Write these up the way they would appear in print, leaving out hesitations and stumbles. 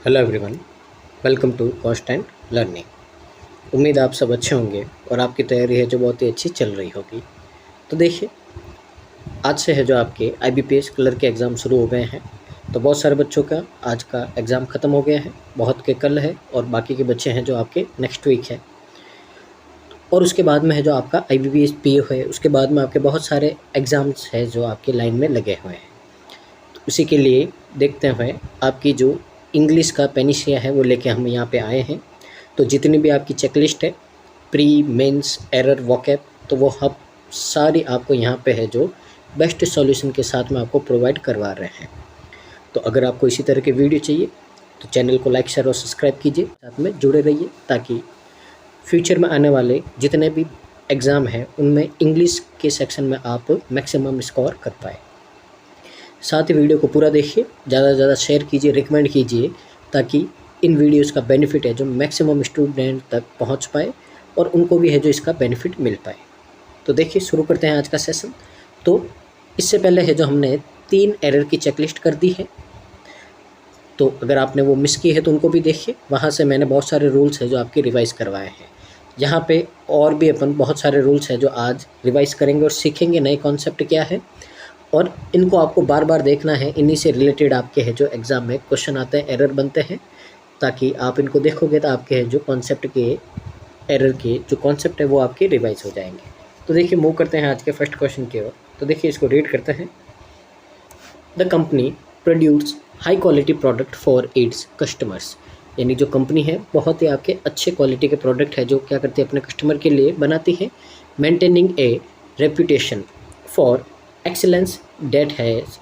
Hello everyone, welcome to constant learning. उम्मीद आप सब अच्छे होंगे और आपकी तैयारी है जो बहुत ही अच्छी चल रही होगी। तो देखिए, आज से है जो आपके आईबीपीएस क्लर्क के एग्ज़ाम शुरू हो गए हैं। तो बहुत सारे बच्चों का आज का एग्ज़ाम ख़त्म हो गया है, बहुत के कल है और बाकी के बच्चे हैं जो आपके नेक्स्ट वीक है। और उसके बाद में है जो आपका आईबीपीएस पीओ है, उसके बाद में आपके बहुत सारे एग्ज़ाम्स है जो आपके लाइन में लगे हुए हैं। तो उसी के लिए देखते हुए आपकी जो इंग्लिश का पेनिसिया है वो लेके हम यहाँ पे आए हैं। तो जितनी भी आपकी चेकलिस्ट है, प्री, मेंस, एरर, वोकैब, तो वो हम सारी आपको यहाँ पे है जो बेस्ट सॉल्यूशन के साथ में आपको प्रोवाइड करवा रहे हैं। तो अगर आपको इसी तरह के वीडियो चाहिए तो चैनल को लाइक, शेयर और सब्सक्राइब कीजिए, साथ में जुड़े रहिए ताकि फ्यूचर में आने वाले जितने भी एग्ज़ाम हैं उनमें इंग्लिश के सेक्शन में आप मैक्सिमम स्कोर कर पाए। साथ ही वीडियो को पूरा देखिए, ज़्यादा से ज़्यादा शेयर कीजिए, रिकमेंड कीजिए ताकि इन वीडियोस का बेनिफिट है जो मैक्सिमम स्टूडेंट तक पहुंच पाए और उनको भी है जो इसका बेनिफिट मिल पाए। तो देखिए, शुरू करते हैं आज का सेशन। तो इससे पहले है जो हमने 3 एरर की चेकलिस्ट कर दी है, तो अगर आपने वो मिस की है तो उनको भी देखिए। वहाँ से मैंने बहुत सारे रूल्स है जो आपके रिवाइज़ करवाए हैं। यहाँ पे और भी अपन बहुत सारे रूल्स हैं जो आज रिवाइज़ करेंगे और सीखेंगे नए कॉन्सेप्ट क्या है, और इनको आपको बार बार देखना है। इन्हीं से रिलेटेड आपके है जो एग्ज़ाम में क्वेश्चन आते हैं, एरर बनते हैं, ताकि आप इनको देखोगे तो आपके है जो कॉन्सेप्ट के एरर के जो कॉन्सेप्ट है वो आपके रिवाइज हो जाएंगे। तो देखिए, मूव करते हैं आज के फर्स्ट क्वेश्चन की ओर। तो देखिए, इसको रीड करते हैं। The company produce high quality product for its customers, यानी जो कंपनी है बहुत ही आपके अच्छे क्वालिटी के प्रोडक्ट है जो क्या करती है अपने कस्टमर के लिए बनाती है। Maintaining a reputation for excellence that has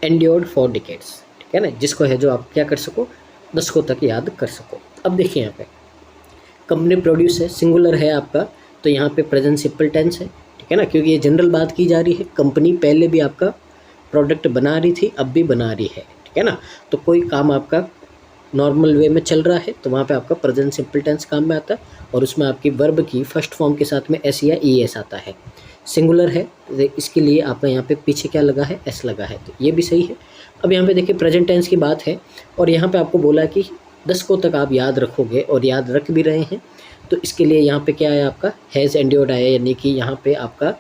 endured for decades, ठीक है ना, जिसको है जो आप क्या कर सको, दशकों तक याद कर सको। अब देखिए, यहाँ पे कंपनी प्रोड्यूस है, सिंगुलर है आपका, तो यहाँ पे प्रेजेंट सिंपल टेंस है, ठीक है ना, क्योंकि ये जनरल बात की जा रही है। कंपनी पहले भी आपका प्रोडक्ट बना रही थी, अब भी बना रही है, ठीक है ना। तो कोई काम आपका नॉर्मल वे में चल रहा है तो वहाँ पे आपका प्रेजेंट सिंपल टेंस काम में आता है, और उसमें आपकी वर्ब की फर्स्ट फॉर्म के साथ में एस या ई एस आता है। सिंगुलर है तो इसके लिए आपका यहाँ पे पीछे क्या लगा है, एस लगा है, तो ये भी सही है। अब यहाँ पे देखिए, प्रेजेंट टेंस की बात है और यहाँ पे आपको बोला कि दशकों तक आप याद रखोगे और याद रख भी रहे हैं। तो इसके लिए यहाँ पे क्या है, आपका हैज़ एंड्योर्ड आया, यानी कि यहाँ पे आपका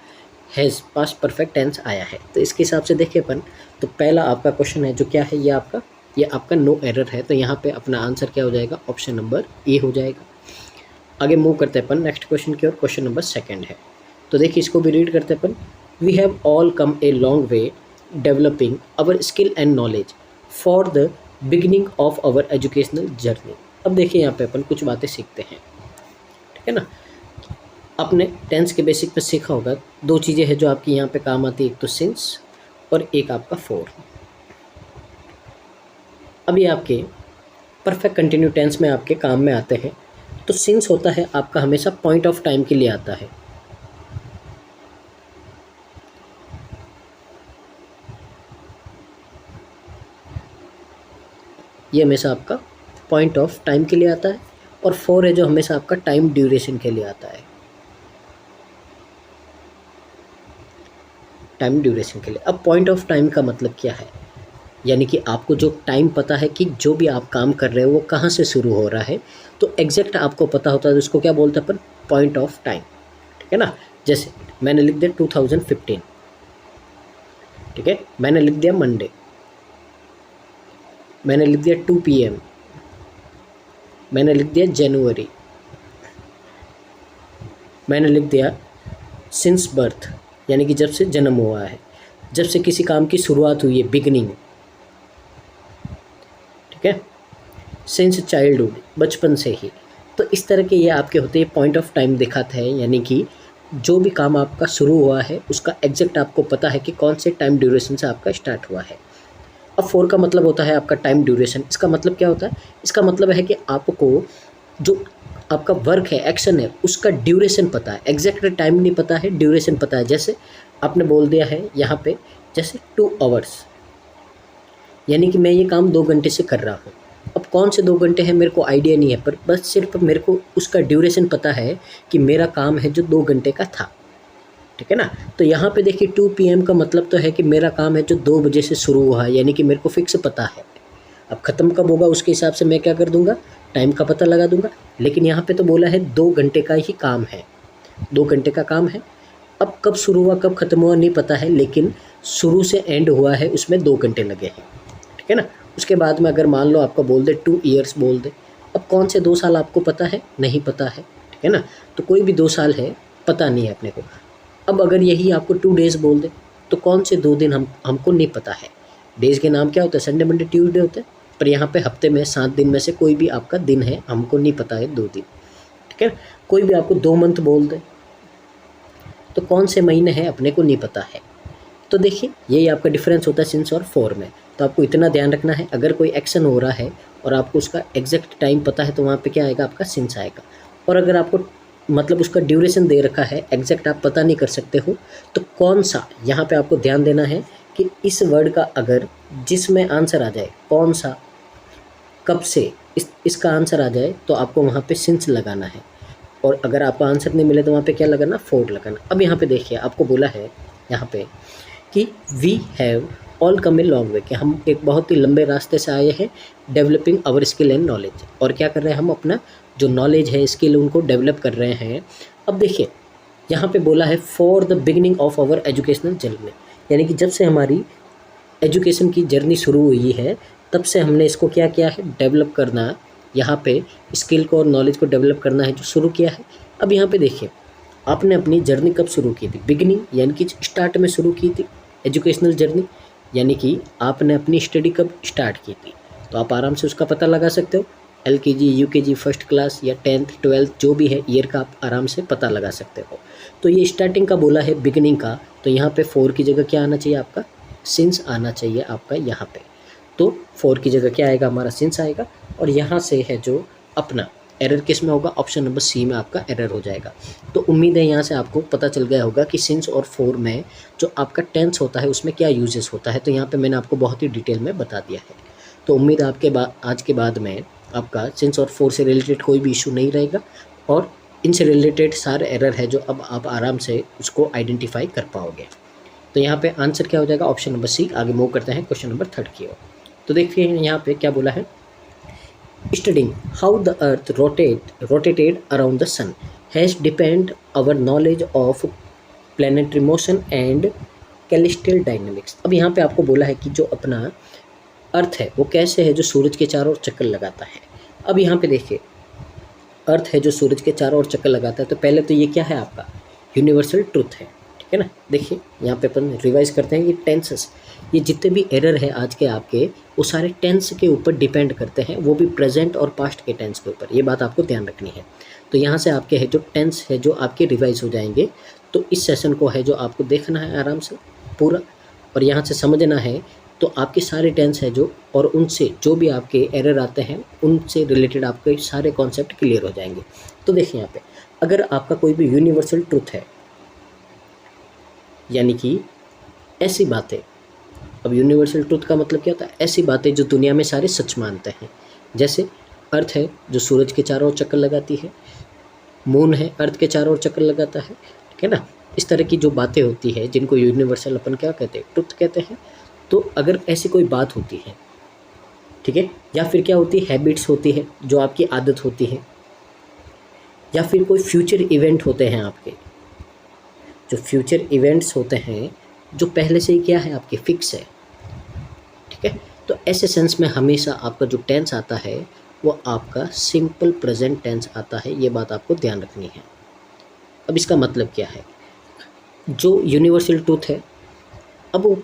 हैज़ पास्ट परफेक्ट टेंस आया है। तो इसके हिसाब से देखिए अपन, तो पहला आपका क्वेश्चन है जो क्या है, ये आपका नो एरर है। तो यहाँ पे अपना आंसर क्या हो जाएगा, ऑप्शन नंबर ए हो जाएगा। आगे मूव करते हैं अपन नेक्स्ट क्वेश्चन की ओर। क्वेश्चन नंबर 2 है। तो देखिए, इसको भी रीड करते हैं अपन। We have all come a long way developing our skill and knowledge for the beginning of our educational journey. अब देखिए, यहाँ पे अपन कुछ बातें सीखते हैं, ठीक है ना। आपने टेंस के बेसिक पे सीखा होगा, 2 चीज़ें हैं जो आपकी यहाँ पे काम आती है, एक तो सिंस और एक आपका फॉर। अब ये आपके परफेक्ट कंटिन्यू टेंस में आपके काम में आते हैं। तो सिंस होता है आपका हमेशा पॉइंट ऑफ टाइम के लिए आता है। ये हमेशा आपका पॉइंट ऑफ टाइम के लिए आता है, और फॉर है जो हमेशा आपका टाइम ड्यूरेशन के लिए आता है, टाइम ड्यूरेशन के लिए। अब पॉइंट ऑफ टाइम का मतलब क्या है, यानी कि आपको जो टाइम पता है कि जो भी आप काम कर रहे हो वो कहाँ से शुरू हो रहा है, तो एग्जैक्ट आपको पता होता है, तो उसको क्या बोलते हैं अपन, पॉइंट ऑफ टाइम, ठीक है ना। जैसे मैंने लिख दिया 2015, ठीक है, मैंने लिख दिया मंडे, मैंने लिख दिया 2 PM, मैंने लिख दिया जनवरी, मैंने लिख दिया सिंस बर्थ, यानी कि जब से जन्म हुआ है, जब से किसी काम की शुरुआत हुई है, बिगनिंग, ठीक है, सिंस चाइल्डहुड, बचपन से ही। तो इस तरह के ये आपके होते हैं, पॉइंट ऑफ टाइम दिखाते हैं, यानी कि जो भी काम आपका शुरू हुआ है उसका एग्जैक्ट आपको पता है कि कौन से टाइम ड्यूरेशन से आपका स्टार्ट हुआ है। अब फॉर का मतलब होता है आपका टाइम ड्यूरेशन। इसका मतलब क्या होता है, इसका मतलब है कि आपको जो आपका वर्क है, एक्शन है, उसका ड्यूरेशन पता है, एग्जैक्ट टाइम नहीं पता है, ड्यूरेशन पता है। जैसे आपने बोल दिया है यहाँ पे, जैसे 2 आवर्स, यानी कि मैं ये काम 2 घंटे से कर रहा हूँ। अब कौन से 2 घंटे हैं मेरे को आइडिया नहीं है, पर बस सिर्फ मेरे को उसका ड्यूरेशन पता है कि मेरा काम है जो 2 घंटे का था, ठीक है ना। तो यहाँ पे देखिए 2 PM का मतलब तो है कि मेरा काम है जो 2 बजे से शुरू हुआ है, यानी कि मेरे को फिक्स पता है। अब ख़त्म कब होगा उसके हिसाब से मैं क्या कर दूंगा, टाइम का पता लगा दूंगा। लेकिन यहाँ पे तो बोला है 2 घंटे का ही काम है, 2 घंटे का काम है। अब कब शुरू हुआ कब ख़त्म हुआ नहीं पता है, लेकिन शुरू से एंड हुआ है उसमें 2 घंटे लगे हैं, ठीक है ना। उसके बाद में अगर मान लो आपको बोल दे 2 ईयर्स बोल दे, अब कौन से 2 साल आपको पता है, नहीं पता है, ठीक है ना। तो कोई भी 2 साल है पता नहीं है अपने को। अब अगर यही आपको 2 डेज़ बोल दे तो कौन से 2 दिन हमको नहीं पता है। डेज़ के नाम क्या होता है, संडे मंडे ट्यूसडे होते हैं, पर यहाँ पे हफ्ते में 7 दिन में से कोई भी आपका दिन है हमको नहीं पता है 2 दिन, ठीक है। कोई भी आपको 2 मंथ बोल दे तो कौन से महीने हैं अपने को नहीं पता है। तो देखिए यही आपका डिफरेंस होता है सिंस और फॉर में। तो आपको इतना ध्यान रखना है, अगर कोई एक्शन हो रहा है और आपको उसका एग्जैक्ट टाइम पता है तो वहाँ पे क्या आएगा, आपका सिंस आएगा। और अगर आपको मतलब उसका ड्यूरेशन दे रखा है, एग्जैक्ट आप पता नहीं कर सकते हो, तो कौन सा, यहाँ पे आपको ध्यान देना है कि इस वर्ड का अगर जिसमें आंसर आ जाए, कौन सा कब से इसका आंसर आ जाए तो आपको वहाँ पे सिंस लगाना है। और अगर आपको आंसर नहीं मिले तो वहाँ पे क्या लगाना, फॉर लगाना। अब यहाँ पे देखिए आपको बोला है यहाँ पे कि we have all come a long way, कि हम एक बहुत ही लंबे रास्ते से आए हैं, developing our skill and knowledge. और क्या कर रहे हैं हम, अपना जो नॉलेज है, स्किल, उनको डेवलप कर रहे हैं। अब देखिए यहाँ पे बोला है for the beginning of our educational journey, यानी कि जब से हमारी एजुकेशन की जर्नी शुरू हुई है तब से हमने इसको क्या किया है, डेवलप करना, यहाँ पे स्किल को और नॉलेज को डेवलप करना है जो शुरू किया है। अब यहाँ पे देखिए आपने अपनी जर्नी कब शुरू की थी, बिगिनिंग यानी कि स्टार्ट में शुरू की थी एजुकेशनल जर्नी, यानी कि आपने अपनी स्टडी कब स्टार्ट की थी। तो आप आराम से उसका पता लगा सकते हो, LKG UKG फर्स्ट क्लास या 10th 12th जो भी है ईयर का आप आराम से पता लगा सकते हो। तो ये स्टार्टिंग का बोला है, बिगिनिंग का, तो यहाँ पे फॉर की जगह क्या आना चाहिए, आपका सिंस आना चाहिए आपका यहाँ पे। तो फॉर की जगह क्या आएगा, हमारा सिंस आएगा। और यहाँ से है जो अपना एरर किस में होगा, ऑप्शन नंबर सी में आपका एरर हो जाएगा। तो उम्मीद है यहाँ से आपको पता चल गया होगा कि सिंस और फॉर में जो आपका टेंस होता है उसमें क्या यूजेस होता है। तो यहाँ पे मैंने आपको बहुत ही डिटेल में बता दिया है। तो उम्मीद है आपके आज के बाद में आपका सिंस और फॉर से रिलेटेड कोई भी इशू नहीं रहेगा, और इनसे रिलेटेड सारे एरर है जो अब आप आराम से उसको आइडेंटिफाई कर पाओगे। तो यहाँ पे आंसर क्या हो जाएगा, ऑप्शन नंबर सी। आगे मूव करते हैं क्वेश्चन नंबर 3 की ओर। तो देखिए यहाँ पे क्या बोला है, studying how the earth rotated around the sun has depend our knowledge of planetary motion and celestial dynamics. अब यहाँ पे आपको बोला है कि जो अपना अर्थ है वो कैसे है, जो सूरज के चारों ओर चक्कर लगाता है। अब यहाँ पे देखिए अर्थ है जो सूरज के चारों ओर चक्कर लगाता है, तो पहले तो ये क्या है, आपका यूनिवर्सल ट्रुथ है, ठीक है ना। देखिए यहाँ पे अपन रिवाइज करते हैं, ये टेंसेस, ये जितने भी एरर है आज के आपके, वो सारे टेंस के ऊपर डिपेंड करते हैं, वो भी प्रेजेंट और पास्ट के टेंस के ऊपर। ये बात आपको ध्यान रखनी है। तो यहाँ से आपके है जो टेंस है जो आपके रिवाइज हो जाएंगे। तो इस सेशन को है जो आपको देखना है आराम से पूरा, और यहाँ से समझना है। तो आपके सारे टेंस है जो, और उनसे जो भी आपके एरर आते हैं उनसे रिलेटेड आपके सारे कॉन्सेप्ट क्लियर हो जाएंगे। तो देखिए यहाँ पे अगर आपका कोई भी यूनिवर्सल ट्रुथ है, यानी कि ऐसी बातें, अब यूनिवर्सल ट्रुथ का मतलब क्या होता है, ऐसी बातें जो दुनिया में सारे सच मानते हैं। जैसे अर्थ है जो सूरज के चारों ओर चक्कर लगाती है, मून है अर्थ के चारों ओर चक्कर लगाता है, ठीक है ना। इस तरह की जो बातें होती है जिनको यूनिवर्सल अपन क्या कहते हैं, ट्रुथ कहते हैं। तो अगर ऐसी कोई बात होती है, ठीक है, या फिर क्या होती है, हैबिट्स होती है जो आपकी आदत होती है, या फिर कोई फ्यूचर इवेंट होते हैं आपके, जो फ्यूचर इवेंट्स होते हैं जो पहले से ही क्या है, आपके फिक्स है, ठीक है। तो ऐसे सेंस में हमेशा आपका जो टेंस आता है वो आपका सिंपल प्रेजेंट टेंस आता है। ये बात आपको ध्यान रखनी है। अब इसका मतलब क्या है, जो यूनिवर्सल ट्रूथ है, अब वो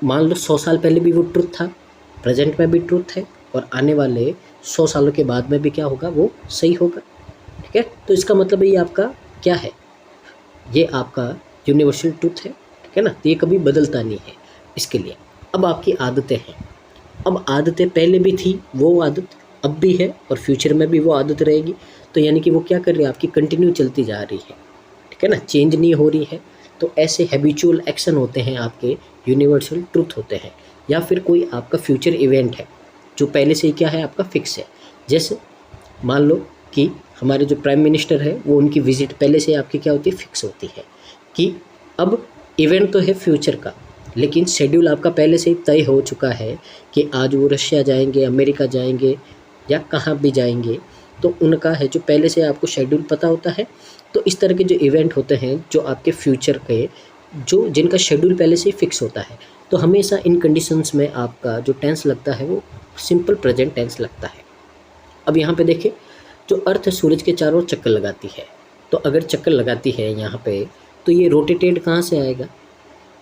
मान लो 100 साल पहले भी वो ट्रुथ था, प्रेजेंट में भी ट्रुथ है, और आने वाले 100 सालों के बाद में भी क्या होगा, वो सही होगा, ठीक है। तो इसका मतलब ये आपका क्या है, ये आपका यूनिवर्सल ट्रुथ है, ठीक है ना। तो ये कभी बदलता नहीं है इसके लिए। अब आपकी आदतें हैं, अब आदतें पहले भी थी, वो आदत अब भी है, और फ्यूचर में भी वो आदत रहेगी। तो यानी कि वो क्या कर रही है, आपकी कंटिन्यू चलती जा रही है, ठीक है ना, चेंज नहीं हो रही है। तो ऐसे हैबिचुअल एक्शन होते हैं आपके, यूनिवर्सल ट्रुथ होते हैं। या फिर कोई आपका फ्यूचर इवेंट है जो पहले से ही क्या है, आपका फिक्स है। जैसे मान लो कि हमारे जो प्राइम मिनिस्टर है वो, उनकी विजिट पहले से आपकी क्या होती है, फिक्स होती है कि अब इवेंट तो है फ्यूचर का, लेकिन शेड्यूल आपका पहले से ही तय हो चुका है कि आज वो रशिया जाएंगे, अमेरिका जाएंगे या कहाँ भी जाएंगे, तो उनका है जो पहले से आपको शेड्यूल पता होता है। तो इस तरह के जो इवेंट होते हैं जो आपके फ्यूचर के जो जिनका शेड्यूल पहले से ही फिक्स होता है, तो हमेशा इन कंडीशंस में आपका जो टेंस लगता है वो सिंपल प्रेजेंट टेंस लगता है। अब यहाँ पे देखिए, जो अर्थ सूरज के चारों ओर चक्कर लगाती है, तो अगर चक्कर लगाती है यहाँ पे, तो ये रोटेटेड कहाँ से आएगा?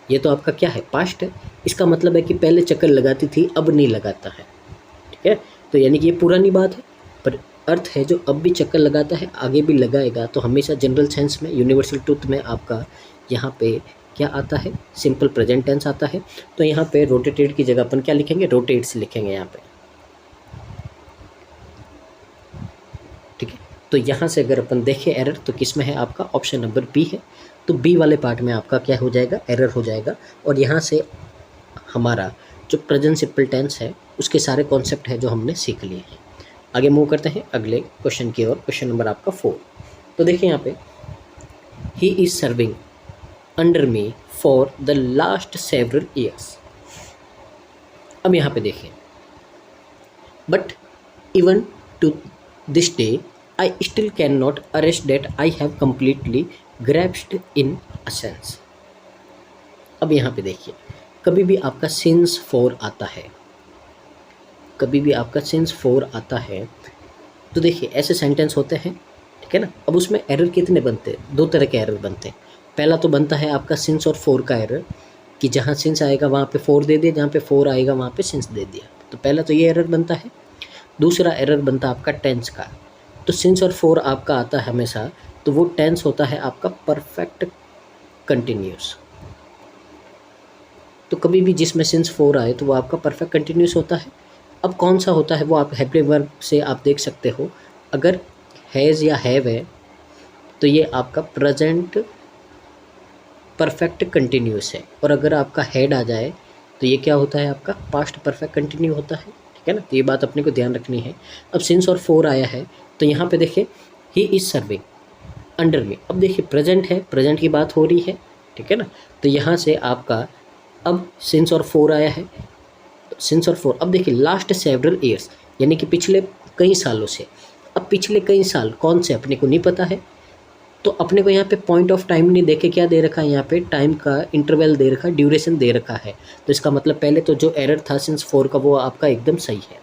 ये तो आपका क्या है, पास्ट है। इसका मतलब है कि पहले चक्कर लगाती थी, अब नहीं लगाता है, ठीक है। तो यानी कि ये पुरानी बात है, पर अर्थ है जो अब भी चक्कर लगाता है, आगे भी लगाएगा। तो हमेशा जनरल सेंस में, यूनिवर्सल ट्रूथ में आपका यहाँ पे क्या आता है, सिंपल प्रेजेंट टेंस आता है। तो यहाँ पे रोटेटेड की जगह अपन क्या लिखेंगे, रोटेट्स लिखेंगे यहाँ पे, ठीक है। तो यहाँ से अगर अपन देखें एरर, तो किस में है आपका, ऑप्शन नंबर बी है। तो बी वाले पार्ट में आपका क्या हो जाएगा, एरर हो जाएगा। और यहाँ से हमारा जो प्रेजेंट सिंपल टेंस है उसके सारे कॉन्सेप्ट है जो हमने सीख लिए हैं। आगे मूव करते हैं अगले क्वेश्चन की ओर, क्वेश्चन नंबर आपका 4। तो देखिए यहाँ पे, he is serving under me for the last several years. अब यहाँ पे देखिए, but even to this day I still cannot arrest that I have completely grasped in a sense। अब यहाँ पे देखिए, कभी भी आपका since for आता है, कभी भी आपका since for आता है, तो देखिए ऐसे सेंटेंस होते हैं, ठीक है ना। अब उसमें एरर कितने बनते हैं, दो तरह के एरर बनते हैं। पहला तो बनता है आपका since और for का एरर, कि जहाँ since आएगा वहाँ पे for दे दिया, जहाँ पे for आएगा वहाँ पे since दे दिया। तो पहला तो ये एरर बनता है। दूसरा एरर बनता है आपका टेंस का। तो सिंस और फोर आपका आता है हमेशा, तो वो टेंस होता है आपका परफेक्ट कंटिन्यूस। तो कभी भी जिसमें सिंस फोर आए तो वो आपका परफेक्ट कंटिन्यूस होता है। अब कौन सा होता है वो आप हैव वर्ब से आप देख सकते हो। अगर हैज़ या हैव है तो ये आपका प्रेजेंट परफेक्ट कंटिन्यूस है, और अगर आपका हैड आ जाए तो ये क्या होता है, आपका पास्ट परफेक्ट कंटिन्यू होता है, ठीक है ना। तो ये बात अपने को ध्यान रखनी है। अब सिंस और फोर आया है, तो यहाँ पे देखिए, ही इज़ सर्विंग अंडर मी। अब देखिए प्रेजेंट है, प्रेजेंट की बात हो रही है, ठीक है ना। तो यहाँ से आपका अब सिंस और फोर आया है, तो सिंस और फोर। अब देखिए लास्ट सेवरल ईयर्स, यानी कि पिछले कई सालों से। अब पिछले कई साल कौन से अपने को नहीं पता है, तो अपने को यहाँ पे पॉइंट ऑफ टाइम नहीं देखे, क्या दे रखा है यहाँ पे, टाइम का इंटरवल दे रखा है, ड्यूरेशन दे रखा है। तो इसका मतलब पहले तो जो एरर था सिंस फोर का वो आपका एकदम सही है।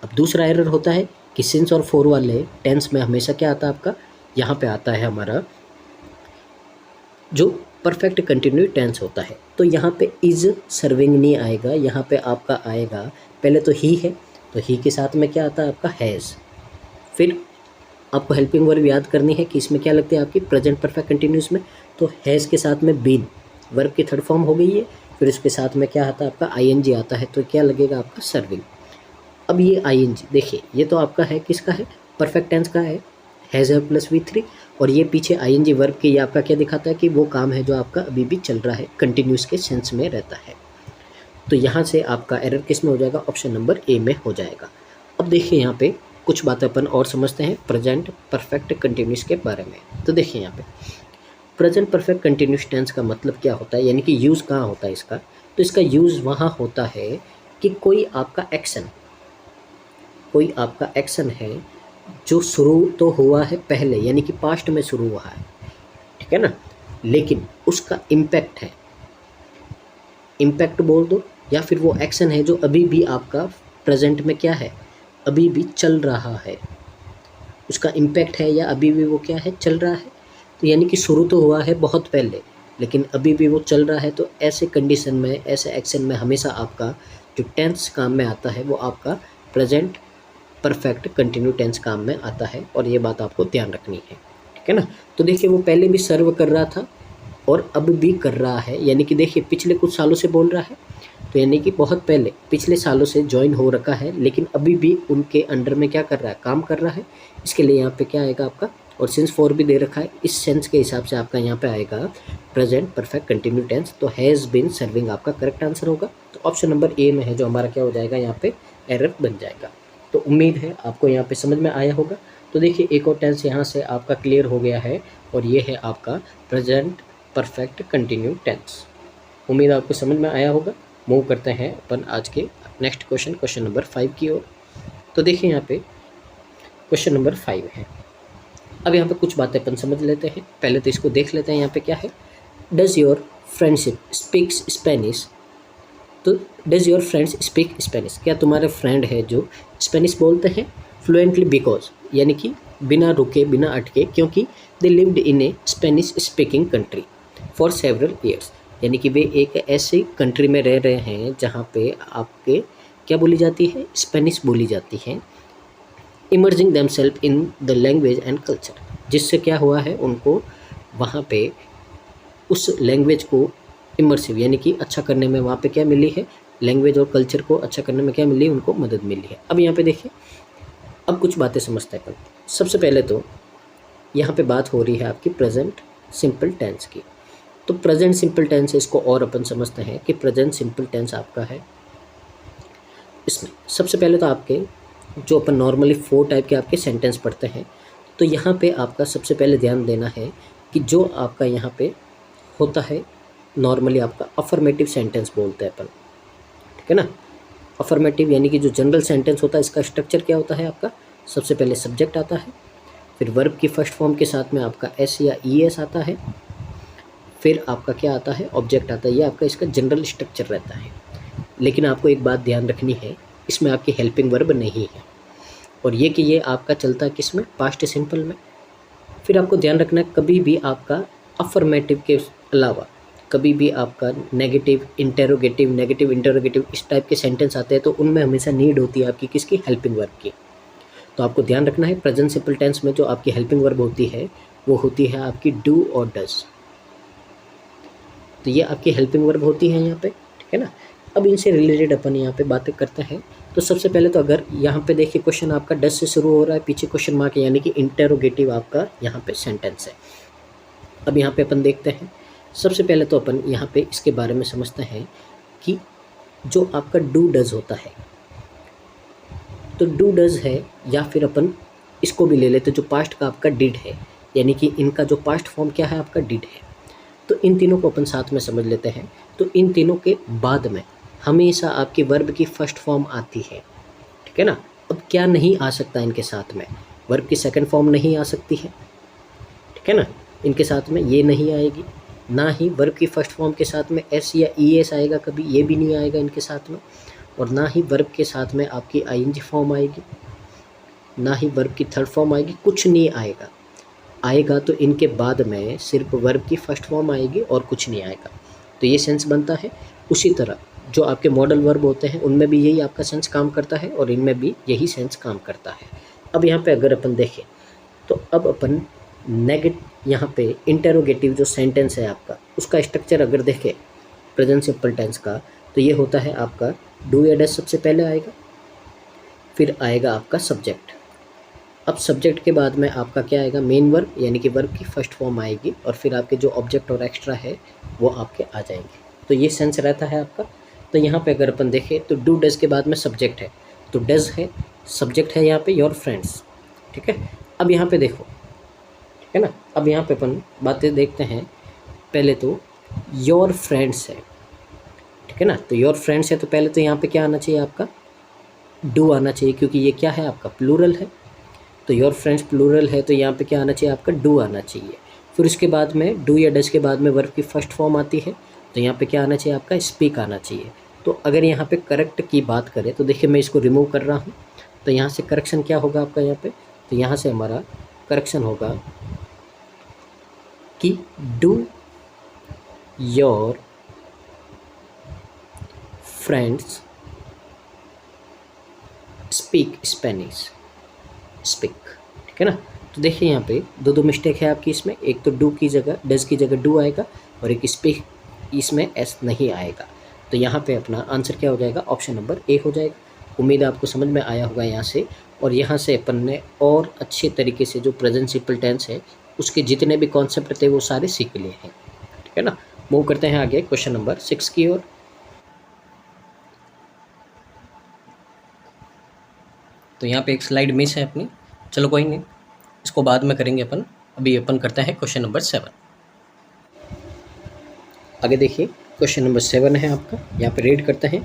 अब दूसरा एरर होता है कि सिंस और फोर वाले टेंस में हमेशा क्या आता है आपका, यहाँ पे आता है हमारा जो परफेक्ट कंटिन्यू टेंस होता है। तो यहाँ पे इज़ सर्विंग नहीं आएगा, यहाँ पे आपका आएगा, पहले तो ही है, तो ही के साथ में क्या आता है आपका हैज़। फिर आपको हेल्पिंग वर्ब याद करनी है कि इसमें क्या लगती है आपकी प्रेजेंट परफेक्ट कंटिन्यूस में, तो हैज़ के साथ में बीन, वर्ब की थर्ड फॉर्म हो गई है। फिर उसके साथ में क्या आता है आपका आईएनजी आता है, तो क्या लगेगा आपका सर्विंग। अब ये आईएनजी देखिए, ये तो आपका है किसका है, परफेक्ट टेंस का है, हैज़ है प्लस V3, और ये पीछे आईएनजी वर्ब के, ये आपका क्या दिखाता है कि वो काम है जो आपका अभी भी चल रहा है, कंटिन्यूस के सेंस में रहता है। तो यहाँ से आपका एरर किस में हो जाएगा, ऑप्शन नंबर ए में हो जाएगा। अब देखिए यहाँ पे कुछ बातें अपन और समझते हैं प्रेजेंट परफेक्ट कंटिन्यूस के बारे में। तो देखिए यहाँ पे प्रेजेंट परफेक्ट कंटिन्यूस टेंस का मतलब क्या होता है, यानी कि यूज़ कहाँ होता है इसका। तो इसका यूज़ वहाँ होता है कि कोई आपका एक्शन है जो शुरू तो हुआ है पहले, यानी कि पास्ट में शुरू हुआ है, ठीक है ना, लेकिन उसका इम्पैक्ट है, इम्पैक्ट बोल दो, या फिर वो एक्शन है जो अभी भी आपका प्रेजेंट में क्या है, अभी भी चल रहा है, उसका इम्पैक्ट है, या अभी भी वो क्या है, चल रहा है। तो यानी कि शुरू तो हुआ है बहुत पहले, लेकिन अभी भी वो चल रहा है। तो ऐसे कंडीशन में, ऐसे एक्शन में हमेशा आपका जो टेंस काम में आता है वो आपका प्रेजेंट परफेक्ट कंटिन्यू टेंस काम में आता है, और ये बात आपको ध्यान रखनी है, ठीक है ना। तो देखिए वो पहले भी सर्व कर रहा था और अब भी कर रहा है, यानी कि देखिए पिछले कुछ सालों से बोल रहा है, तो यानी कि बहुत पहले पिछले सालों से ज्वाइन हो रखा है, लेकिन अभी भी उनके अंडर में क्या कर रहा है, काम कर रहा है। इसके लिए यहाँ पे क्या आएगा आपका, और सिंस फोर भी दे रखा है, इस सेंस के हिसाब से आपका यहाँ पे आएगा प्रेजेंट परफेक्ट कंटिन्यू टेंस। तो हैज़ बीन सर्विंग आपका करेक्ट आंसर होगा। तो ऑप्शन नंबर ए में है जो हमारा क्या हो जाएगा, यहाँ पे एरर बन जाएगा। तो उम्मीद है आपको यहाँ पे समझ में आया होगा। तो देखिए एक और टेंस यहाँ से आपका क्लियर हो गया है, और ये है आपका प्रेजेंट परफेक्ट कंटिन्यू टेंस। उम्मीद आपको समझ में आया होगा। मूव करते हैं अपन आज के नेक्स्ट क्वेश्चन नंबर 5 की ओर। तो देखिए यहाँ पे क्वेश्चन नंबर 5 है। अब यहाँ पे कुछ बातें अपन समझ लेते हैं। पहले तो इसको देख लेते हैं यहाँ पे क्या है। Does your friendship speaks Spanish. तो does your friends speak Spanish, क्या तुम्हारे फ्रेंड है जो स्पेनिश बोलते हैं फ्लुएंटली, बिकॉज यानी कि बिना रुके बिना अटके, क्योंकि they lived in A Spanish speaking country for several years, यानी कि वे एक ऐसी कंट्री में रह रहे हैं जहाँ पे आपके क्या बोली जाती है, स्पेनिश बोली जाती है। Immerging themselves in the language and culture, जिससे क्या हुआ है, उनको वहाँ पे उस लैंग्वेज को इमर्सिव यानी कि अच्छा करने में वहाँ पे क्या मिली है, लैंग्वेज और कल्चर को अच्छा करने में क्या मिली, उनको मदद मिली है। अब यहाँ पे देखिए, अब कुछ बातें समझते हैं अपन। सबसे पहले तो यहाँ पे बात हो रही है आपकी प्रेजेंट सिंपल टेंस की। तो प्रेजेंट सिंपल टेंस, इसको और अपन समझते हैं कि प्रेजेंट सिंपल टेंस आपका है। इसमें सबसे पहले तो आपके जो अपन नॉर्मली 4 टाइप के आपके सेंटेंस पढ़ते हैं, तो यहाँ पे आपका सबसे पहले ध्यान देना है कि जो आपका यहाँ पे होता है नॉर्मली आपका अफर्मेटिव सेंटेंस बोलते हैं अपन, ठीक है ना। अफर्मेटिव यानी कि जो जनरल सेंटेंस होता है, इसका स्ट्रक्चर क्या होता है आपका, सबसे पहले सब्जेक्ट आता है, फिर वर्ब की फर्स्ट फॉर्म के साथ में आपका एस या ई एस आता है, फिर आपका क्या आता है, ऑब्जेक्ट आता है। ये आपका इसका जनरल स्ट्रक्चर रहता है। लेकिन आपको एक बात ध्यान रखनी है, इसमें आपकी हेल्पिंग वर्ब नहीं है, और ये कि ये आपका चलता है किस में, पास्ट सिंपल में। फिर आपको ध्यान रखना है, कभी भी आपका अफर्मेटिव के अलावा कभी भी आपका नेगेटिव इंटेरोगेटिव इस टाइप के सेंटेंस आते हैं, तो उनमें हमेशा नीड होती है आपकी किसकी, हेल्पिंग वर्ब की। तो आपको ध्यान रखना है, प्रेजेंट सिंपल टेंस में जो आपकी हेल्पिंग वर्ब होती है वो होती है आपकी डू और डज। तो ये आपकी हेल्पिंग वर्ब होती है यहाँ पे, ठीक है ना। अब इनसे रिलेटेड अपन यहाँ पे बातें करते हैं। तो सबसे पहले तो अगर यहाँ पे देखिए क्वेश्चन आपका डज से शुरू हो रहा है, पीछे क्वेश्चन मार्क यानी कि इंटेरोगेटिव आपका यहाँ पे सेंटेंस है। अब यहाँ पे अपन देखते हैं, सबसे पहले तो अपन यहाँ पे इसके बारे में समझते हैं कि जो आपका डू डज होता है, तो डू डज है, या फिर अपन इसको भी ले लेते जो पास्ट का आपका डिड है, यानी कि इनका जो पास्ट फॉर्म क्या है आपका डिड है। तो इन तीनों को अपन साथ में समझ लेते हैं। तो इन तीनों के बाद में हमेशा आपकी वर्ब की फर्स्ट फॉर्म आती है, ठीक है ना। अब क्या नहीं आ सकता इनके साथ में, वर्ब की सेकंड फॉर्म नहीं आ सकती है, ठीक है ना। इनके साथ में ये नहीं आएगी, ना ही वर्ब की फर्स्ट फॉर्म के साथ में एस या ई एस आएगा, कभी ये भी नहीं आएगा इनके साथ में, और ना ही वर्ब के साथ में आपकी आई एन जी फॉर्म आएगी, ना ही वर्ब की थर्ड फॉर्म आएगी, कुछ नहीं आएगा। आएगा तो इनके बाद में सिर्फ वर्ब की फर्स्ट फॉर्म आएगी और कुछ नहीं आएगा। तो ये सेंस बनता है। उसी तरह जो आपके मॉडल वर्ब होते हैं उनमें भी यही आपका सेंस काम करता है, और इनमें भी यही सेंस काम करता है। अब यहाँ पे अगर अपन देखें, तो अब अपन यहाँ पे इंटेरोगेटिव जो सेंटेंस है आपका, उसका स्ट्रक्चर अगर देखें प्रेजेंट सिंपल टेंस का, तो ये होता है आपका डू या डज सबसे पहले आएगा, फिर आएगा आपका सब्जेक्ट। अब सब्जेक्ट के बाद में आपका क्या आएगा, मेन वर्ब यानी कि वर्ब की फर्स्ट फॉर्म आएगी, और फिर आपके जो ऑब्जेक्ट और एक्स्ट्रा है वो आपके आ जाएंगे। तो ये सेंस रहता है आपका। तो यहाँ पे अगर अपन देखें तो डू डज के बाद में सब्जेक्ट है, तो डज है, सब्जेक्ट है यहाँ पे योर फ्रेंड्स, ठीक है। अब यहाँ पे देखो, ठीक है ना। अब यहाँ पे अपन बातें देखते हैं। पहले तो योर फ्रेंड्स है, ठीक है ना। तो योर फ्रेंड्स है, तो पहले तो यहाँ पे क्या आना चाहिए आपका, डू आना चाहिए, क्योंकि ये क्या है आपका प्लूरल है। तो योर फ्रेंड्स प्लूरल है, तो यहाँ पे क्या आना चाहिए आपका, डू आना चाहिए। फिर उसके बाद में डू या डज के बाद में वर्ब की फर्स्ट फॉर्म आती है, तो यहाँ पे क्या आना चाहिए आपका, स्पीक आना चाहिए। तो अगर यहाँ पे करेक्ट की बात करें तो देखिए मैं इसको रिमूव कर रहा हूँ, तो यहाँ से करेक्शन क्या होगा आपका यहाँ पे, तो यहाँ से हमारा करेक्शन होगा कि do your friends speak Spanish, speak, ठीक है ना। तो देखिए यहाँ पे दो मिस्टेक है आपकी इसमें, एक तो डू की जगह डज की जगह डू आएगा, और एक स्पीक इसमें एस नहीं आएगा। तो यहाँ पे अपना आंसर क्या हो जाएगा, ऑप्शन नंबर ए हो जाएगा। उम्मीद है आपको समझ में आया होगा यहाँ से, और यहाँ से अपन ने और अच्छे तरीके से जो प्रेजेंट सिंपल टेंस है उसके जितने भी कॉन्सेप्ट थे वो सारे सीख लिए हैं, ठीक है ना। मूव करते हैं आगे क्वेश्चन नंबर 6 की ओर। तो यहाँ पे एक स्लाइड मिस है अपनी, चलो कोई नहीं, इसको बाद में करेंगे अपन। अभी अपन करते हैं क्वेश्चन नंबर 7। आगे देखिए, क्वेश्चन नंबर 7 है आपका, यहाँ पे रीड करते हैं।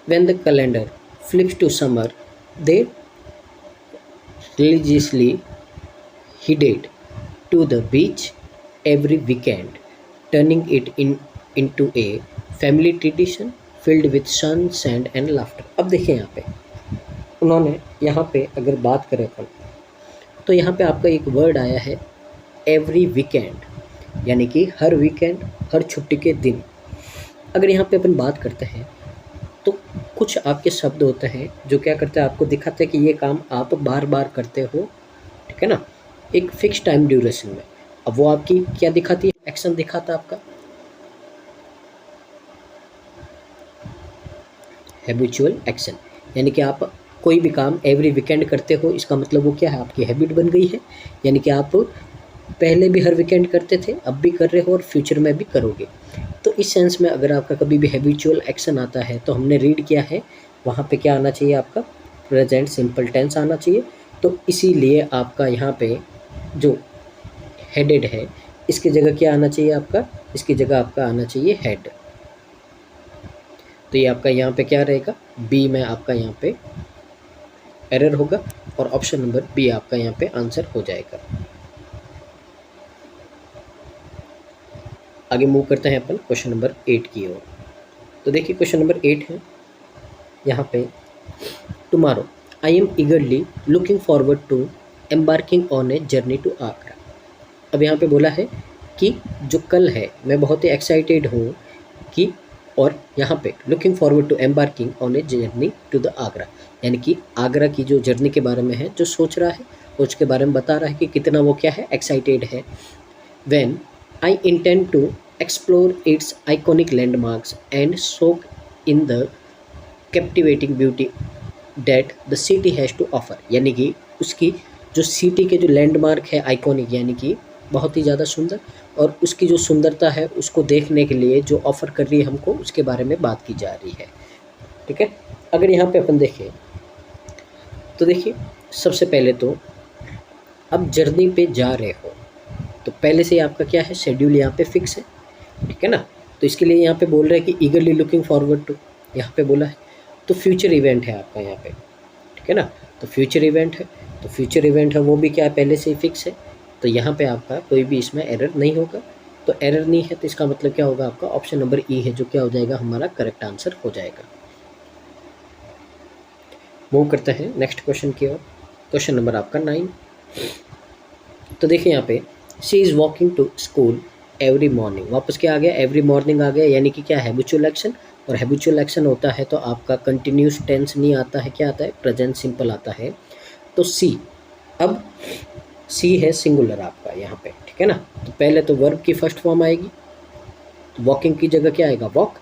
When the calendar flips to summer, they religiously headed to the beach every weekend, turning it into a family tradition filled with sun, sand and laughter। अब देखिए यहाँ पे उन्होंने यहाँ पे अगर बात करें अपन, तो यहाँ पे आपका एक वर्ड आया है एवरी वीकेंड, यानी कि हर वीकेंड, हर छुट्टी के दिन। अगर यहाँ पे अपन बात करते हैं तो कुछ आपके शब्द होते हैं जो क्या करते हैं, आपको दिखाते हैं कि ये काम आप बार बार करते हो, ठीक है ना, एक फिक्स टाइम ड्यूरेशन में। अब वो आपकी क्या दिखाती है, एक्शन दिखाता है आपका हैबिचुअल एक्शन, यानी कि आप कोई भी काम एवरी वीकेंड करते हो, इसका मतलब वो क्या है, आपकी हैबिट बन गई है, यानी कि आप पहले भी हर वीकेंड करते थे, अब भी कर रहे हो और फ्यूचर में भी करोगे। तो इस सेंस में अगर आपका कभी भी हैबिचुअल एक्शन आता है तो हमने रीड किया है, वहाँ पे क्या आना चाहिए, आपका प्रेजेंट सिंपल टेंस आना चाहिए। तो इसीलिए आपका यहाँ पे जो हेडेड है, इसकी जगह क्या आना चाहिए आपका, इसकी जगह आपका आना चाहिए हेड। तो ये आपका यहाँ पे क्या रहेगा, बी में आपका यहाँ पे एरर होगा और ऑप्शन नंबर बी आपका यहाँ पे आंसर हो जाएगा। आगे मूव करते हैं अपन क्वेश्चन नंबर 8 की ओर। तो देखिए क्वेश्चन नंबर 8 है यहाँ पे, tomorrow I am eagerly looking forward to embarking on a journey to Agra. अब यहाँ पे बोला है कि जो कल है मैं बहुत ही एक्साइटेड हूँ कि, और यहाँ पे looking forward to embarking on a journey to the Agra, यानी कि आगरा की जो जर्नी के बारे में है, जो सोच रहा है उसके बारे में बता रहा है कि कितना वो क्या है, एक्साइटेड है। When I intend to explore its iconic landmarks and soak in the captivating beauty that the city has to offer, यानी कि उसकी जो सिटी के जो लैंडमार्क है आइकॉनिक, यानी कि बहुत ही ज़्यादा सुंदर, और उसकी जो सुंदरता है उसको देखने के लिए जो ऑफ़र कर रही है हमको, उसके बारे में बात की जा रही है, ठीक है। अगर यहाँ पे अपन देखें तो देखिए सबसे पहले तो अब जर्नी पे जा रहे हो तो पहले से आपका क्या है, शेड्यूल यहाँ पे फिक्स है, ठीक है ना। तो इसके लिए यहाँ पे बोल रहा है कि ईगरली लुकिंग फॉरवर्ड टू, यहाँ पे बोला है तो फ्यूचर इवेंट है आपका यहाँ पे, ठीक है ना। तो फ्यूचर इवेंट है, तो फ्यूचर इवेंट है वो भी क्या है, पहले से ही फिक्स है, तो यहाँ पे आपका कोई भी इसमें एरर नहीं होगा। तो एरर नहीं है तो इसका मतलब क्या होगा, आपका ऑप्शन नंबर ई है जो क्या हो जाएगा, हमारा करेक्ट आंसर हो जाएगा। मूव करते हैं नेक्स्ट क्वेश्चन की ओर, क्वेश्चन नंबर आपका 9। तो देखिए यहाँ पे she is walking to school every morning, वापस क्या आ गया, एवरी मॉर्निंग आ गया, यानी कि क्या है, हैबिचुअल एक्शन, और हैबिचुअल एक्शन होता है तो आपका कंटिन्यूस टेंस नहीं आता है, क्या आता है, प्रेजेंट सिंपल आता है। तो सी, अब सी है सिंगुलर आपका यहाँ पे, ठीक है ना। तो पहले तो वर्ब की फर्स्ट फॉर्म आएगी, तो वॉकिंग की जगह क्या आएगा, वॉक।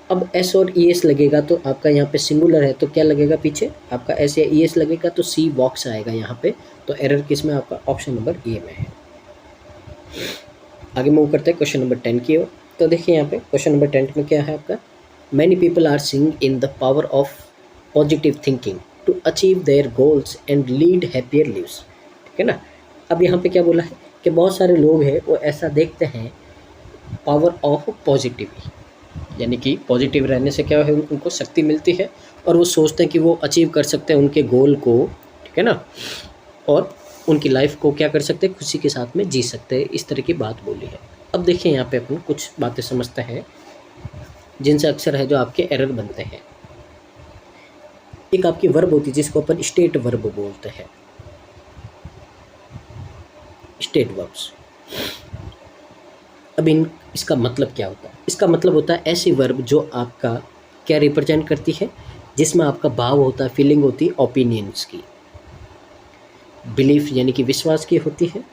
अब एस और ई एस लगेगा तो आपका यहाँ पे सिंगुलर है तो क्या लगेगा, पीछे आपका एस या ई एस लगेगा तो सी वॉक्स आएगा यहाँ पे। तो एरर किस में, आपका ऑप्शन नंबर ए में है। आगे मूव करते हैं क्वेश्चन नंबर 10 की ओर। तो देखिए यहाँ पे क्वेश्चन नंबर 10 में क्या है आपका, many people are seeing in the power of positive thinking to achieve their goals and lead happier lives, ठीक है ना। अब यहाँ पे क्या बोला है कि बहुत सारे लोग हैं वो ऐसा देखते हैं, पावर ऑफ पॉजिटिव, यानी कि पॉजिटिव रहने से क्या है, उनको शक्ति मिलती है और वो सोचते हैं कि वो अचीव कर सकते हैं उनके गोल को, ठीक है ना, और उनकी लाइफ को क्या कर सकते हैं, खुशी के साथ में जी सकते हैं, इस तरह की बात बोली है। अब देखिए यहाँ पे अपन कुछ बातें समझते हैं जिनसे अक्सर है जो आपके एरर बनते हैं। एक आपकी वर्ब होती है जिसको अपन स्टेट वर्ब बोलते हैं, स्टेट वर्ब्स। अब इसका मतलब क्या होता है, इसका मतलब होता है ऐसी वर्ब जो आपका क्या रिप्रेजेंट करती है, जिसमें आपका भाव होता है, फीलिंग होती है, ओपिनियंस की, बिलीफ यानी कि विश्वास की होती है,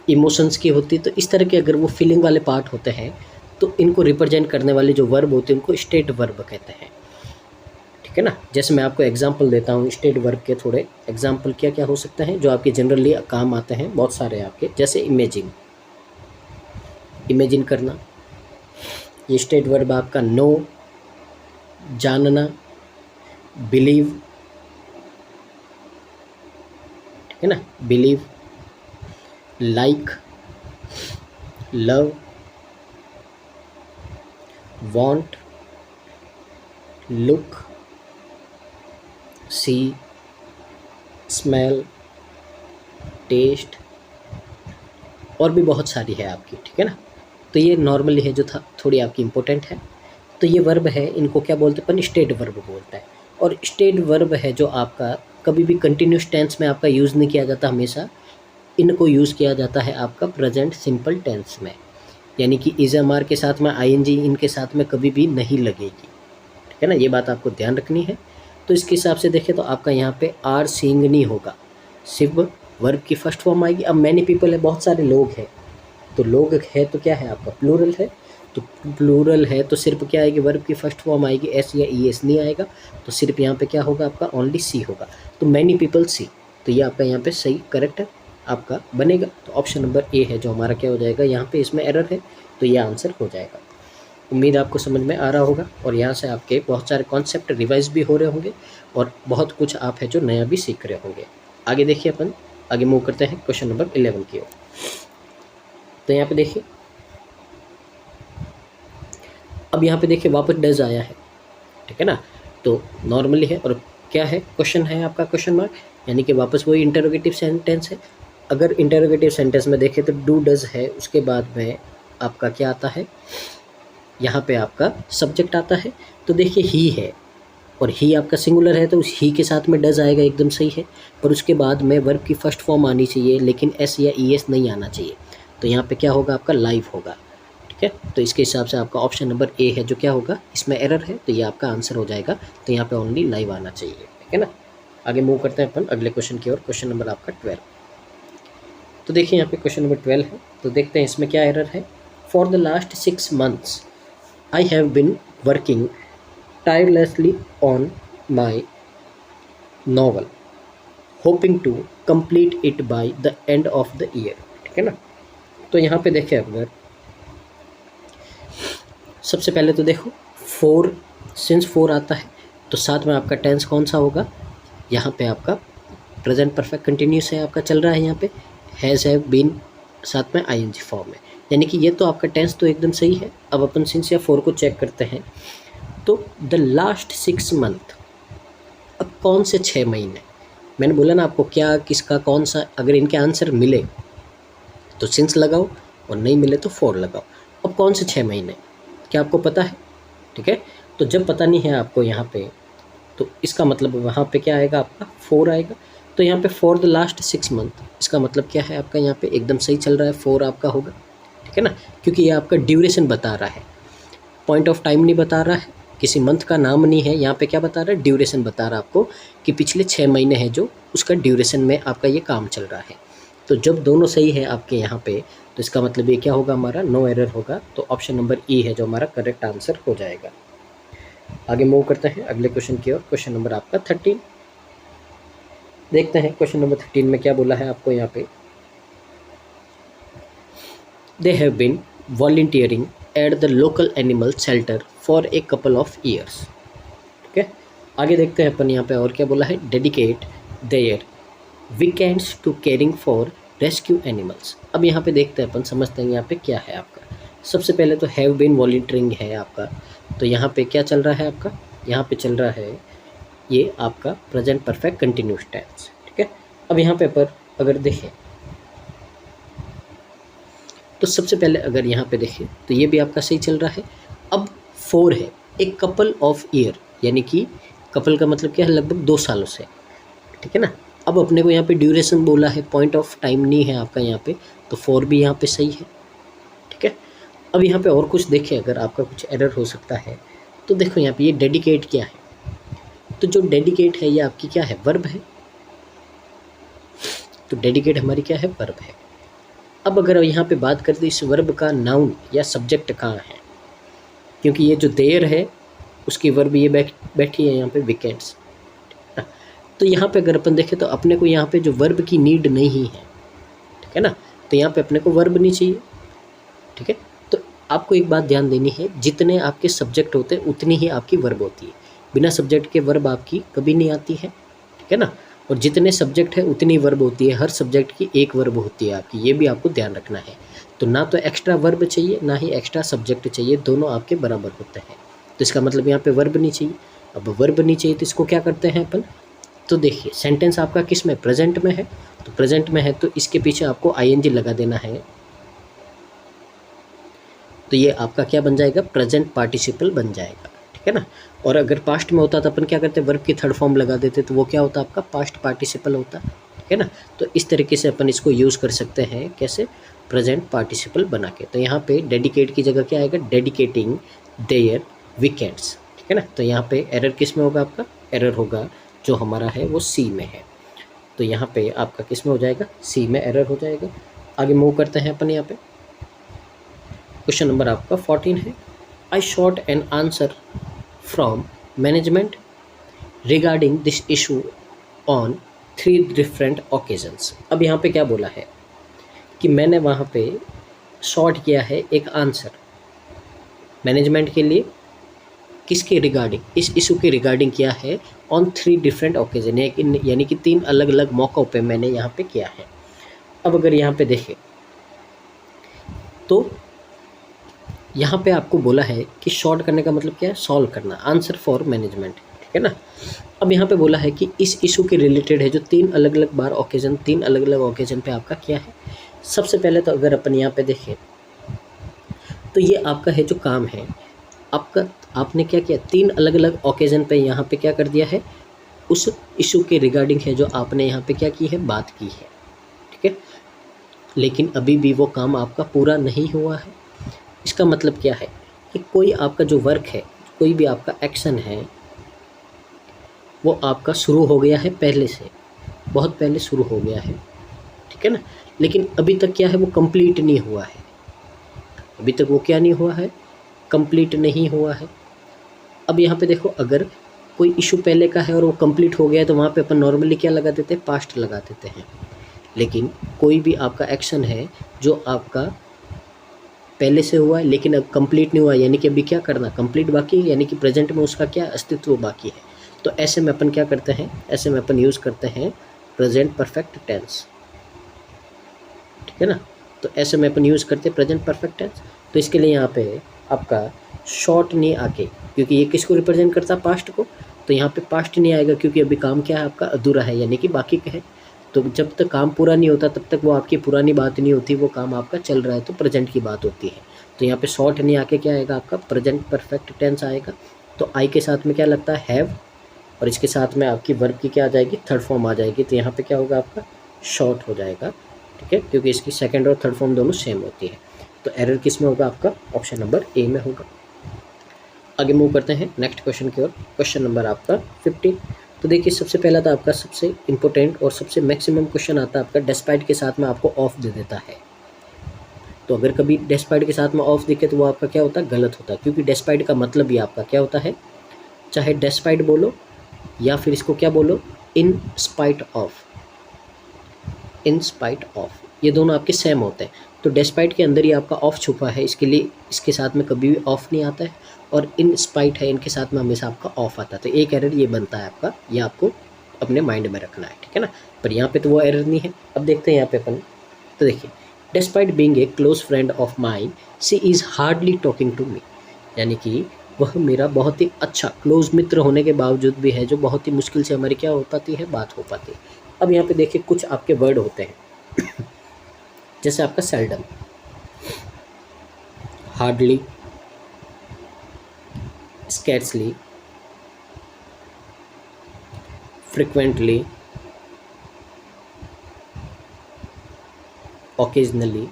इमोशंस की होती है। तो इस तरह के अगर वो फीलिंग वाले पार्ट होते हैं तो इनको रिप्रेजेंट करने वाले जो वर्ब होते हैं उनको स्टेट वर्ब कहते हैं, ठीक है ना। जैसे मैं आपको एग्जांपल देता हूँ स्टेट वर्ब के, थोड़े एग्जांपल क्या क्या हो सकते हैं जो आपके जनरली काम आते हैं, बहुत सारे आपके, जैसे इमेजिन, इमेजिन करना, ये स्टेट वर्ब आपका। नो, जानना, बिलीव, ठीक है ना, believe, like, love, want, look, see, smell, taste और भी बहुत सारी है आपकी, ठीक है ना। तो ये नॉर्मली है जो था थोड़ी आपकी इम्पोर्टेंट है। तो ये वर्ब है, इनको क्या बोलते हैं अपन, स्टेट वर्ब बोलते हैं। और स्टेट वर्ब है जो आपका कभी भी कंटिन्यूस टेंस में आपका यूज़ नहीं किया जाता, हमेशा इनको यूज़ किया जाता है आपका प्रेजेंट सिंपल टेंस में, यानी कि इज एम आर के साथ में आईएनजी इनके साथ में कभी भी नहीं लगेगी, ठीक है ना। ये बात आपको ध्यान रखनी है। तो इसके हिसाब से देखें तो आपका यहाँ पे आर सीइंग नहीं होगा, सिर्फ वर्ब की फर्स्ट फॉर्म आएगी। अब मैनी पीपल है, बहुत सारे लोग हैं, तो लोग है तो क्या है आपका प्लूरल है, तो प्लूरल है तो सिर्फ क्या आएगी, वर्ब की फर्स्ट फॉर्म आएगी, एस या ई एस नहीं आएगा, तो सिर्फ यहाँ पे क्या होगा आपका ओनली सी होगा। तो मैनी पीपल सी, तो ये आपका यहाँ पे सही करेक्ट आपका बनेगा। तो ऑप्शन नंबर ए है जो हमारा क्या हो जाएगा, यहाँ पे इसमें एरर है तो ये आंसर हो जाएगा। उम्मीद आपको समझ में आ रहा होगा और यहाँ से आपके बहुत सारे कॉन्सेप्ट रिवाइज भी हो रहे होंगे और बहुत कुछ आप है जो नया भी सीख रहे होंगे। आगे देखिए, अपन आगे मूव करते हैं क्वेश्चन नंबर 11 की ओर। तो यहाँ पे देखिए, अब यहाँ पे देखिए वापस डज आया है, ठीक है ना। तो नॉर्मली है और क्या है, क्वेश्चन है आपका क्वेश्चन मार्क, यानी कि वापस वही इंटरोगेटिव सेंटेंस है। अगर इंटरोगेटिव सेंटेंस में देखें तो डू डज है, उसके बाद में आपका क्या आता है, यहाँ पे आपका सब्जेक्ट आता है। तो देखिए ही है और ही आपका सिंगुलर है तो उस ही के साथ में डज आएगा, एकदम सही है। पर उसके बाद में वर्ब की फर्स्ट फॉर्म आनी चाहिए, लेकिन एस या ई एस नहीं आना चाहिए। तो यहाँ पे क्या होगा आपका लाइव होगा, ठीक है। तो इसके हिसाब से आपका ऑप्शन नंबर ए है जो क्या होगा, इसमें एरर है तो ये आपका आंसर हो जाएगा। तो यहाँ पे ओनली लाइव आना चाहिए, ठीक है ना। आगे मूव करते हैं अपन अगले क्वेश्चन की ओर, क्वेश्चन नंबर आपका 12। तो देखिए यहाँ पे क्वेश्चन नंबर 12 है, तो देखते हैं इसमें क्या एरर है। For the last 6 months I have been working tirelessly on my novel, hoping to complete it by the end of the year, ठीक है ना। तो यहाँ पे देखें, अगर सबसे पहले तो देखो फोर, सिंस फोर आता है तो साथ में आपका टेंस कौन सा होगा, यहाँ पे आपका प्रेजेंट परफेक्ट कंटिन्यूस है आपका चल रहा है, यहाँ पे हैज़ हैव बीन साथ में आईएनजी फॉर्म है, यानी कि ये तो आपका टेंस तो एकदम सही है। अब अपन सिंस या फोर को चेक करते हैं, तो द लास्ट 6 month, अब कौन से 6 महीने, मैंने बोला ना आपको क्या किसका कौन सा, अगर इनके आंसर मिले तो सिंस लगाओ और नहीं मिले तो फोर लगाओ। अब कौन से 6 महीने, क्या आपको पता है, ठीक है। तो जब पता नहीं है आपको यहाँ पे, तो इसका मतलब वहाँ पे क्या आएगा आपका फोर आएगा। तो यहाँ पे फॉर द लास्ट 6 month, इसका मतलब क्या है आपका, यहाँ पे एकदम सही चल रहा है, फोर आपका होगा, ठीक है ना, क्योंकि ये आपका ड्यूरेशन बता रहा है, पॉइंट ऑफ टाइम नहीं बता रहा है, किसी मंथ का नाम नहीं है, यहाँ पे क्या बता रहा है, ड्यूरेशन बता रहा है आपको कि पिछले 6 महीने हैं जो उसका ड्यूरेशन में आपका ये काम चल रहा है। तो जब दोनों सही है आपके यहाँ पे, तो इसका मतलब ये क्या होगा हमारा, नो एरर होगा। तो ऑप्शन नंबर ई है जो हमारा करेक्ट आंसर हो जाएगा। आगे मूव करते हैं अगले क्वेश्चन की ओर, क्वेश्चन नंबर आपका 13। देखते हैं क्वेश्चन नंबर 13 में क्या बोला है आपको यहाँ पे, they have been volunteering at the local animal shelter for a couple of years, ठीक है। आगे देखते हैं अपन यहाँ पे और क्या बोला है, dedicate their weekends to caring for rescue animals. अब यहाँ पे देखते हैं अपन, समझते हैं यहाँ पे क्या है आपका। सबसे पहले तो हैव बीन वॉलंटियरिंग है आपका, तो यहाँ पे क्या चल रहा है आपका, यहाँ पे चल रहा है ये आपका प्रेजेंट परफेक्ट कंटिन्यूस टेंस, ठीक है। अब यहाँ पे पर अगर देखें तो सबसे पहले अगर यहाँ पे देखें तो ये भी आपका सही चल रहा है। अब फोर है, एक कपल ऑफ ईयर, यानी कि कपल का मतलब क्या है, लगभग 2 सालों से, ठीक है ना। अब अपने को यहाँ पे ड्यूरेशन बोला है, पॉइंट ऑफ टाइम नहीं है आपका यहाँ पे, तो फोर भी यहाँ पे सही है, ठीक है। अब यहाँ पे और कुछ देखें, अगर आपका कुछ एरर हो सकता है तो देखो यहाँ पे ये डेडिकेट क्या है, तो जो डेडिकेट है ये आपकी क्या है, वर्ब है। तो डेडिकेट हमारी क्या है, वर्ब है। अब अगर यहाँ पे बात करते इस वर्ब का नाउन या सब्जेक्ट कहाँ है, क्योंकि ये जो देर है उसकी वर्ब ये बैठी है यहाँ पे वीकेंड्स। तो यहाँ पे अगर अपन देखें तो अपने को यहाँ पे जो वर्ब की नीड नहीं है, ठीक है ना, तो यहाँ पे अपने को वर्ब नहीं चाहिए, ठीक है। तो आपको एक बात ध्यान देनी है, जितने आपके सब्जेक्ट होते हैं उतनी ही आपकी वर्ब होती है, बिना सब्जेक्ट के वर्ब आपकी कभी नहीं आती है, ठीक है ना। और जितने सब्जेक्ट है उतनी वर्ब होती है, हर सब्जेक्ट की एक वर्ब होती है आपकी, ये भी आपको ध्यान रखना है। तो तो ना तो एक्स्ट्रा वर्ब चाहिए ना ही एक्स्ट्रा सब्जेक्ट चाहिए, दोनों आपके बराबर होते हैं। तो इसका मतलब यहाँ पे वर्ब नहीं चाहिए। अब वर्ब नहीं चाहिए तो इसको क्या करते हैं अपन, तो देखिए सेंटेंस आपका किस में, प्रेजेंट में है, तो प्रेजेंट में है तो इसके पीछे आपको आईएनजी लगा देना है, तो ये आपका क्या बन जाएगा, प्रेजेंट पार्टिसिपल बन जाएगा, ठीक है ना। और अगर पास्ट में होता तो अपन क्या करते, वर्ब की थर्ड फॉर्म लगा देते, तो वो क्या होता आपका पास्ट पार्टिसिपल होता, ठीक है ना। तो इस तरीके से अपन इसको यूज़ कर सकते हैं, कैसे, प्रेजेंट पार्टिसिपल बना के। तो यहाँ पे डेडिकेट की जगह क्या आएगा, डेडिकेटिंग देयर वीकेंड्स, ठीक है ना। तो यहाँ पे एरर किस में होगा, आपका एरर होगा जो हमारा है वो सी में है, तो यहाँ पे आपका किस में हो जाएगा, सी में एरर हो जाएगा। आगे मूव करते हैं अपन, यहाँ पे क्वेश्चन नंबर आपका 14 है, आई shot an answer from management regarding this issue on 3 different occasions. अब यहाँ पे क्या बोला है कि मैंने वहाँ पे शॉर्ट किया है एक आंसर मैनेजमेंट के लिए, किसके रिगार्डिंग, इस इशू के रिगार्डिंग किया है, ऑन 3 डिफरेंट ओकेजन, यानी कि 3 अलग अलग मौक़ों पे मैंने यहाँ पे किया है। अब अगर यहाँ पे देखें तो यहाँ पे आपको बोला है कि शॉर्ट करने का मतलब क्या है, सॉल्व करना, आंसर फॉर मैनेजमेंट, ठीक है ना। अब यहाँ पे बोला है कि इस इशू के रिलेटेड है जो 3 अलग अलग बार ओकेजन, 3 अलग अलग ओकेजन पे आपका क्या है। सबसे पहले तो अगर अपन यहाँ पे देखें तो ये आपका है जो काम है आपका, आपने क्या किया, 3 अलग अलग ओकेजन पे यहाँ पे क्या कर दिया है, उस इशू के रिगार्डिंग है जो आपने यहाँ पे क्या की है, बात की है, ठीक है। लेकिन अभी भी वो काम आपका पूरा नहीं हुआ है। इसका मतलब क्या है कि कोई आपका जो वर्क है, कोई भी आपका एक्शन है, वो आपका शुरू हो गया है पहले से, बहुत पहले शुरू हो गया है, ठीक है ना। लेकिन अभी तक क्या है, वो कंप्लीट नहीं हुआ है, अभी तक वो क्या नहीं हुआ है, कंप्लीट नहीं हुआ है। अब यहाँ पे देखो, अगर कोई इशू पहले का है और वो कंप्लीट हो गया है तो वहाँ पे अपन नॉर्मली क्या लगा देते हैं, पास्ट लगा देते हैं। लेकिन कोई भी आपका एक्शन है जो आपका पहले से हुआ है लेकिन अब कंप्लीट नहीं हुआ, यानी कि अभी क्या करना, कंप्लीट बाकी है, यानी कि प्रेजेंट में उसका क्या अस्तित्व बाकी है। तो ऐसे में अपन क्या करते हैं, ऐसे में अपन यूज़ करते हैं प्रेजेंट परफेक्ट टेंस, ठीक है ना। तो ऐसे में अपन यूज़ करते हैं प्रेजेंट परफेक्ट टेंस। तो इसके लिए यहाँ पे आपका शॉर्ट नहीं आके, क्योंकि ये किसको रिप्रेजेंट करता है, पास्ट को, तो यहाँ पे पास्ट नहीं आएगा क्योंकि अभी काम क्या है आपका, अधूरा है, यानी कि बाकी का है। तो जब तक काम पूरा नहीं होता तब तक वो आपकी पुरानी बात नहीं होती, वो काम आपका चल रहा है तो प्रेजेंट की बात होती है। तो यहाँ पे शॉर्ट नहीं आके क्या आएगा, आपका प्रेजेंट परफेक्ट टेंस आएगा। तो आई के साथ में क्या लगता है, हैव, और इसके साथ में आपकी वर्ब की क्या आ जाएगी, थर्ड फॉर्म आ जाएगी। तो यहाँ पे क्या होगा, आपका शॉर्ट हो जाएगा, ठीक है, क्योंकि इसकी सेकेंड और थर्ड फॉर्म दोनों सेम होती है। तो एरर किस में होगा, आपका ऑप्शन नंबर ए में होगा। आगे मूव करते हैं नेक्स्ट क्वेश्चन की ओर। क्वेश्चन नंबर आपका 15। तो देखिए सबसे पहला था आपका सबसे इंपॉर्टेंट और सबसे मैक्सिमम क्वेश्चन आता है आपका, डेस्पाइट के साथ में आपको ऑफ दे देता है। तो अगर कभी डेस्पाइट के साथ में ऑफ दिखे तो वो आपका क्या होता है, गलत होता है, क्योंकि डेस्पाइट का मतलब ही आपका क्या होता है, चाहे डेस्पाइट बोलो या फिर इसको क्या बोलो, in spite of, in spite of, ये दोनों आपके सेम होते हैं। तो डेस्पाइट के अंदर ही आपका ऑफ छुपा है, इसके लिए इसके साथ में कभी भी ऑफ नहीं आता है, और इन स्पाइट है, इनके साथ में हमेशा आपका ऑफ आता है। तो एक एरर ये बनता है आपका, ये आपको अपने माइंड में रखना है, ठीक है ना। पर यहाँ पे तो वो एरर नहीं है। अब देखते हैं यहाँ पे अपन, तो देखिए despite being a close friend of mine she is hardly talking to me, यानी कि वह मेरा बहुत ही अच्छा क्लोज मित्र होने के बावजूद भी है जो बहुत ही मुश्किल से हमारी क्या हो पाती है, बात हो पाती है। अब यहाँ पे देखिए कुछ आपके वर्ड होते हैं जैसे आपका seldom, hardly, scarcely, frequently, occasionally,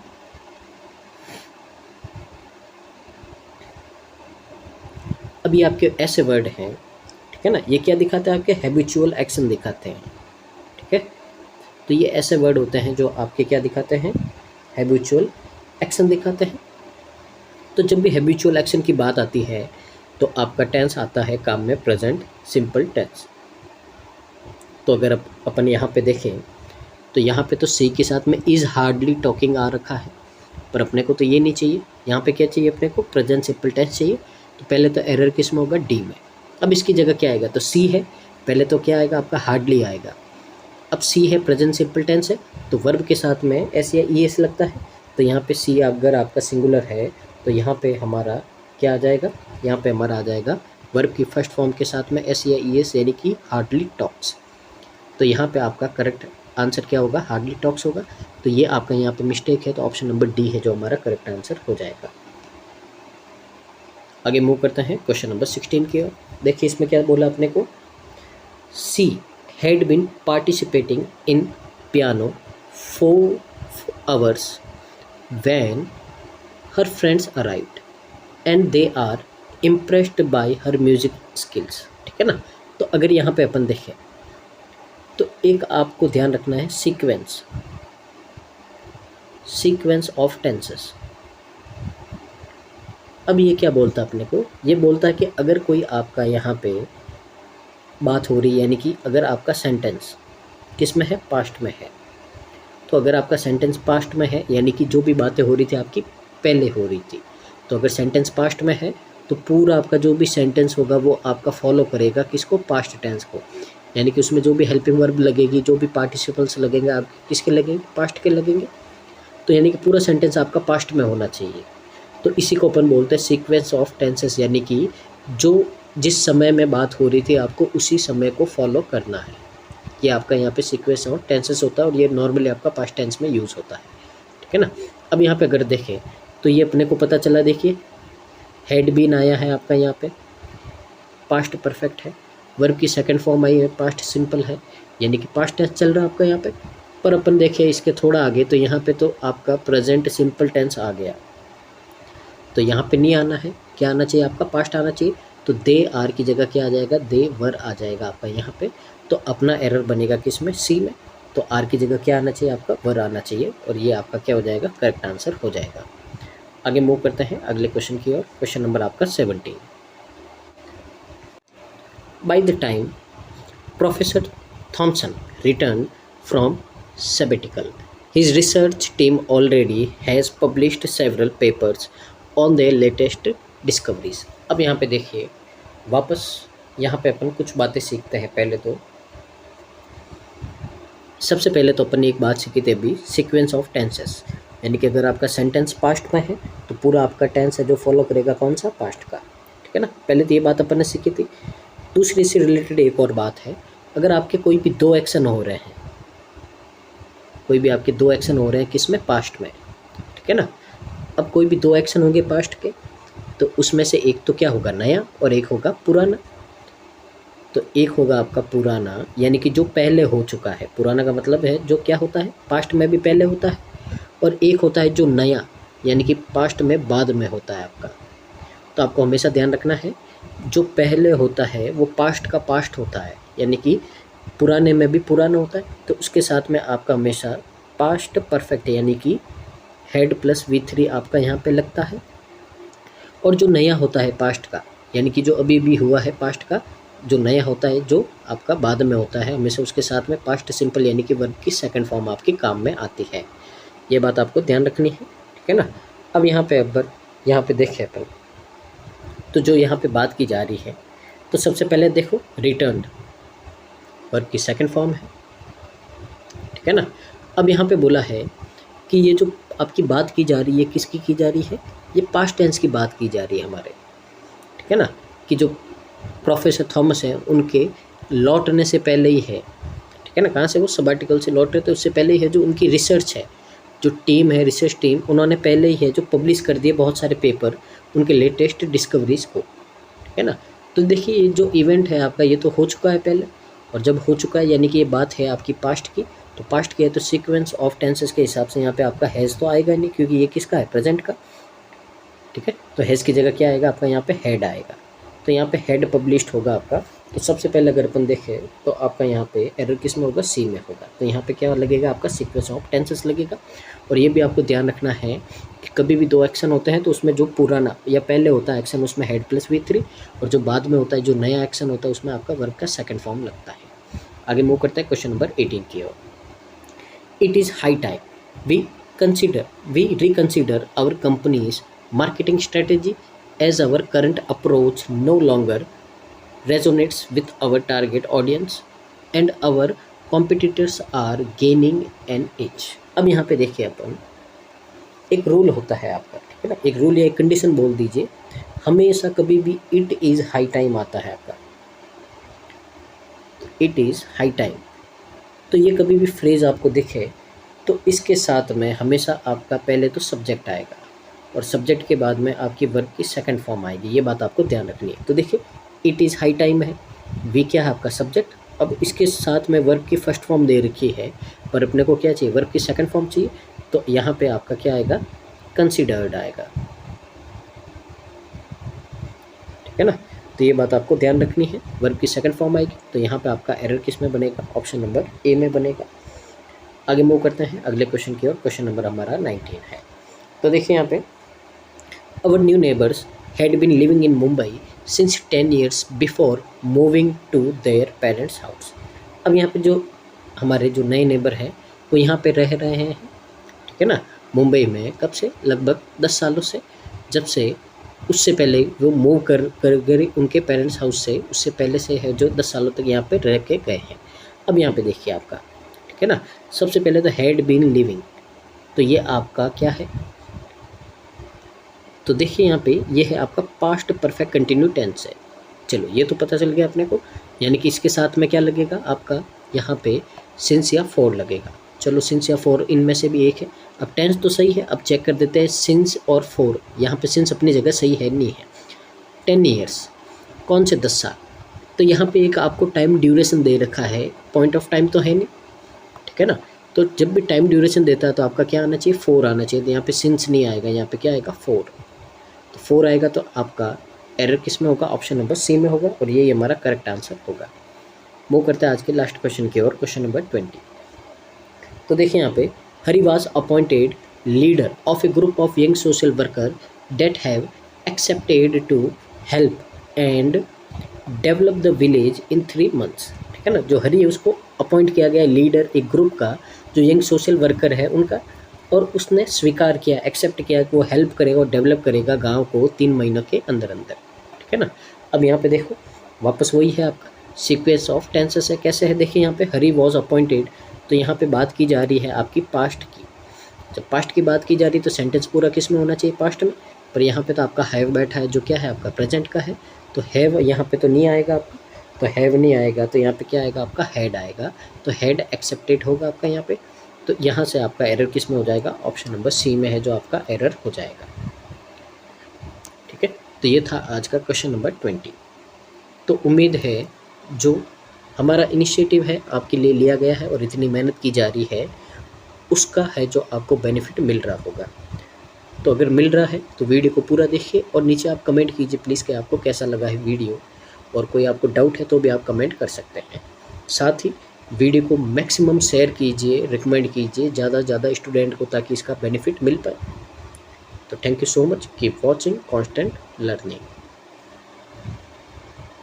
अब ये आपके ऐसे वर्ड हैं, ठीक है ना, ये क्या दिखाते हैं, आपके हैबिचुअल एक्शन दिखाते हैं, ठीक है। तो ये ऐसे वर्ड होते हैं जो आपके क्या दिखाते हैं, हैबिचुअल एक्शन दिखाते हैं। तो जब भी हैबिचुअल एक्शन की बात आती है तो आपका टेंस आता है काम में प्रेजेंट सिंपल टेंस। तो अगर अपन यहाँ पे देखें तो यहाँ पे तो सी के साथ में इज़ हार्डली टॉकिंग आ रखा है, पर अपने को तो ये नहीं चाहिए, यहाँ पे क्या चाहिए अपने को, प्रेजेंट सिंपल टेंस चाहिए। तो पहले तो एरर किस में होगा, डी में। अब इसकी जगह क्या आएगा, तो सी है, पहले तो क्या आएगा आपका, हार्डली आएगा। अब सी है, प्रेजेंट सिंपल टेंस है, तो वर्ब के साथ में एस या ई एस लगता है, तो यहाँ पे सी अगर आपका सिंगुलर है तो यहाँ पे हमारा क्या आ जाएगा, यहाँ पे हमारा आ जाएगा वर्ब की फर्स्ट फॉर्म के साथ में एस या ई एस यानी कि हार्डली टॉक्स। तो यहाँ पे आपका करेक्ट आंसर क्या होगा, हार्डली टॉक्स होगा। तो ये आपका यहाँ पे मिस्टेक है, तो ऑप्शन नंबर डी है जो हमारा करेक्ट आंसर हो जाएगा। आगे मूव करते हैं क्वेश्चन नंबर 16 की ओर। देखिए इसमें क्या बोला अपने को, she had been participating in piano 4 hours when her friends arrived and they are impressed by her music skills। ठीक है ना। तो अगर यहाँ पे अपन देखें तो एक आपको ध्यान रखना है सीक्वेंस ऑफ टेंसेस। अब ये क्या बोलता है अपने को, ये बोलता है कि अगर कोई आपका यहाँ पे बात हो रही है, यानी कि अगर आपका सेंटेंस किस में है, पास्ट में है। तो अगर आपका सेंटेंस पास्ट में है यानी कि जो भी बातें हो रही थी आपकी पहले हो रही थी। तो अगर सेंटेंस पास्ट में है तो पूरा आपका जो भी सेंटेंस होगा वो आपका फॉलो करेगा किसको, पास्ट टेंस को। यानी कि उसमें जो भी हेल्पिंग वर्ब लगेगी, जो भी पार्टिसिपल्स लगेंगे, आप किसके लगेंगे, पास्ट के लगेंगे। तो यानी कि पूरा सेंटेंस आपका पास्ट में होना चाहिए। तो इसी को अपन बोलते हैं सीक्वेंस ऑफ टेंसेस, यानी कि जो जिस समय में बात हो रही थी आपको उसी समय को फॉलो करना है। ये आपका यहाँ पे सीक्वेंस ऑफ टेंसेस होता है और ये नॉर्मली आपका पास्ट टेंस में यूज़ होता है। ठीक है ना। अब यहाँ पे अगर देखें तो ये अपने को पता चला, देखिए हैड बीन आया है आपका यहाँ पे, पास्ट परफेक्ट है। वर्ब की सेकंड फॉर्म आई है, पास्ट सिंपल है, यानी कि पास्ट टेंस चल रहा है आपका यहाँ पे। पर अपन देखें इसके थोड़ा आगे तो यहाँ पे तो आपका प्रेजेंट सिंपल टेंस आ गया। तो यहाँ पे नहीं आना है, क्या आना चाहिए आपका, पास्ट आना चाहिए। तो दे आर की जगह क्या आ जाएगा, दे वर आ जाएगा आपका यहाँ पे। तो अपना एरर बनेगा किस में, सी में। तो आर की जगह क्या आना चाहिए आपका, वर आना चाहिए, और ये आपका क्या हो जाएगा, करेक्ट आंसर हो जाएगा। आगे मूव करते हैं अगले क्वेश्चन की ओर। क्वेश्चन नंबर आपका 17। By the time professor Thomson return from sabbatical, his research team already has published several papers on their latest discoveries। अब यहाँ पे देखिए वापस यहाँ पे अपन कुछ बातें सीखते हैं। पहले तो सबसे पहले तो अपन ने एक बात सीखी थी अभी, सीक्वेंस ऑफ टेंसेस, यानी कि अगर आपका सेंटेंस पास्ट में है तो पूरा आपका टेंस है जो फॉलो करेगा कौन सा, पास्ट का। ठीक है ना। पहले तो ये बात अपन ने सीखी थी। दूसरी से रिलेटेड एक और बात है, अगर आपके कोई भी दो एक्शन हो रहे हैं, कोई भी आपके दो एक्शन हो रहे हैं किस में, पास्ट में। ठीक है ना। अब कोई भी दो एक्शन होंगे पास्ट के, तो उसमें से एक तो क्या होगा, नया, और एक होगा पुराना। तो एक होगा आपका पुराना, यानी कि जो पहले हो चुका है। पुराना का मतलब है जो क्या होता है, पास्ट में भी पहले होता है। और एक होता है जो नया, यानी कि पास्ट में बाद में होता है आपका। तो आपको हमेशा ध्यान रखना है, जो पहले होता है वो पास्ट का पास्ट होता है, यानी कि पुराने में भी पुराना होता है। तो उसके साथ में आपका हमेशा पास्ट परफेक्ट है, यानी कि हेड प्लस V3 आपका यहाँ पे लगता है। और जो नया होता है पास्ट का, यानी कि जो अभी भी हुआ है पास्ट का, जो नया होता है जो आपका बाद में होता है, हमेशा उसके साथ में पास्ट सिंपल यानी कि वर्ब की सेकंड फॉर्म आपकी काम में आती है। ये बात आपको ध्यान रखनी है। ठीक है ना। अब यहाँ पे देखें अपन, तो जो यहाँ पे बात की जा रही है, तो सबसे पहले देखो रिटर्न वर्ब की सेकंड फॉर्म है। ठीक है ना। अब यहाँ पे बोला है कि ये जो आपकी बात की जा रही है किसकी की जा रही है, ये पास्ट टेंस की बात की जा रही है हमारे। ठीक है ना। कि जो प्रोफेसर थॉमस हैं उनके लौटने से पहले ही है। ठीक है ना। कहाँ से, वो सबैटिकल से लौट रहे, तो उससे पहले ही है जो उनकी रिसर्च है, जो टीम है रिसर्च टीम, उन्होंने पहले ही है जो पब्लिश कर दिए बहुत सारे पेपर उनके लेटेस्ट डिस्कवरीज को। ठीक है ना। तो देखिए ये जो इवेंट है आपका ये तो हो चुका है पहले, और जब हो चुका है यानी कि ये बात है आपकी पास्ट की, तो पास्ट की है तो सीक्वेंस ऑफ टेंसेस के हिसाब से यहाँ पे आपका हैज़ तो आएगा नहीं, क्योंकि ये किसका है, प्रेजेंट का। ठीक है। तो हैज़ की जगह क्या आएगा आपका यहाँ पे, हैड आएगा। तो यहाँ पे हैड पब्लिश्ड होगा आपका। तो सबसे पहले अगर अपन देखें तो आपका यहाँ पे एरर किस में होगा, सी में होगा। तो यहाँ पे क्या लगेगा आपका, सीक्वेंस ऑफ टेंसेस लगेगा। और ये भी आपको ध्यान रखना है कि कभी भी दो एक्शन होते हैं तो उसमें जो पुराना या पहले होता है एक्शन उसमें हेड प्लस V3, और जो बाद में होता है जो नया एक्शन होता है उसमें आपका वर्ब का सेकंड फॉर्म लगता है। आगे मूव करते हैं क्वेश्चन नंबर 18 की ओर। It is high time we reconsider our companies marketing strategy as our current approach no longer resonates with our target audience and our competitors are gaining an edge। अब यहाँ पे देखिए अपन एक rule होता है आपका, ठीक है ना, एक रूल या एक कंडीशन बोल दीजिए, हमेशा कभी भी इट इज़ हाई टाइम आता है आपका, इट इज़ हाई टाइम। तो ये कभी भी फ्रेज़ आपको दिखे तो इसके साथ में हमेशा आपका पहले तो सब्जेक्ट आएगा और सब्जेक्ट के बाद में आपकी वर्ब की सेकंड फॉर्म आएगी, ये बात आपको ध्यान रखनी है। तो देखिए इट इज़ हाई टाइम है, वी क्या है आपका सब्जेक्ट, अब इसके साथ में वर्ब की फर्स्ट फॉर्म दे रखी है, पर अपने को क्या चाहिए, वर्ब की सेकंड फॉर्म चाहिए, तो यहाँ पे आपका क्या आएगा, कंसिडर्ड आएगा, ठीक है ना। तो ये बात आपको ध्यान रखनी है, वर्ब की सेकंड फॉर्म आएगी, तो यहाँ पे आपका एरर किस में बनेगा, ऑप्शन नंबर ए में बनेगा। आगे मूव करते हैं अगले क्वेश्चन की ओर, क्वेश्चन नंबर हमारा 19 है। तो देखिए यहाँ पे, our new neighbours had been living in Mumbai since 10 years before moving to their parents house. अब यहाँ पे जो हमारे जो नए नेबर हैं वो यहाँ पे रह रहे हैं, ठीक है ना, मुंबई में, कब से, लगभग 10 सालों से, जब से उससे पहले वो मूव कर गए उनके पेरेंट्स हाउस से, उससे पहले से है जो 10 सालों तक यहाँ पे रह के गए हैं। अब यहाँ पे देखिए आपका, ठीक है ना, सबसे पहले तो हैड बीन लिविंग, तो ये आपका क्या है, तो देखिए यहाँ पे ये है आपका पास्ट परफेक्ट कंटिन्यू टेंस है। चलो ये तो पता चल गया अपने को, यानी कि इसके साथ में क्या लगेगा आपका, यहाँ पे सिंस या फॉर लगेगा। चलो सिंस या फॉर इनमें से भी एक है। अब टेंस तो सही है, अब चेक कर देते हैं सिंस और फॉर, यहाँ पे सिंस अपनी जगह सही है नहीं है। 10 years कौन से 10 साल, तो यहाँ पे एक आपको टाइम ड्यूरेशन दे रखा है, पॉइंट ऑफ टाइम तो है नहीं, ठीक है ना। तो जब भी टाइम ड्यूरेशन देता है तो आपका क्या आना चाहिए, 4 आना चाहिए, तो यहाँ पे सिंस नहीं आएगा, यहाँ पे क्या आएगा 4, तो 4 आएगा, तो आपका एरर किस में होगा, ऑप्शन नंबर सी में होगा, और ये हमारा करेक्ट आंसर होगा। मूव करते हैं आज के लास्ट क्वेश्चन की ओर, क्वेश्चन नंबर 20। तो देखिए यहाँ पे, Hari was appointed leader of a group of young social worker that have accepted to help and develop the village in 3 months, ठीक है ना। जो हरी है उसको अपॉइंट किया गया लीडर एक ग्रुप का, जो यंग सोशल वर्कर है उनका, और उसने स्वीकार किया, एक्सेप्ट किया कि वो हेल्प करेगा और डेवलप करेगा गांव को 3 महीनों के अंदर अंदर, ठीक है ना। अब यहाँ पे देखो वापस वही है आपका सीक्वेंस ऑफ टेंसेस है, कैसे है, देखिए यहाँ पे हरी वॉज अपॉइंटेड, तो यहाँ पे बात की जा रही है आपकी पास्ट की। जब पास्ट की बात की जा रही है तो सेंटेंस पूरा किस में होना चाहिए, पास्ट में, पर यहाँ पे तो आपका हैव बैठा है जो क्या है आपका प्रेजेंट का है, तो हैव यहाँ पे तो नहीं आएगा आपका, तो हैव नहीं आएगा, तो यहाँ पे क्या आएगा आपका हैड आएगा, तो हैड एक्सेप्टेड होगा आपका यहाँ पे। तो यहाँ से आपका एरर किस में हो जाएगा, ऑप्शन नंबर सी में है जो आपका एरर हो जाएगा, ठीक है। तो ये था आज का क्वेश्चन नंबर 20। तो उम्मीद है जो हमारा इनिशिएटिव है आपके लिए लिया गया है और इतनी मेहनत की जा रही है उसका है जो आपको बेनिफिट मिल रहा होगा। तो अगर मिल रहा है तो वीडियो को पूरा देखिए और नीचे आप कमेंट कीजिए प्लीज़ कि आपको कैसा लगा है वीडियो, और कोई आपको डाउट है तो भी आप कमेंट कर सकते हैं। साथ ही वीडियो को मैक्सिमम शेयर कीजिए, रिकमेंड कीजिए ज़्यादा से ज़्यादा स्टूडेंट को, ताकि इसका बेनिफिट मिल पाए। तो thank you so much, keep watching constant learning.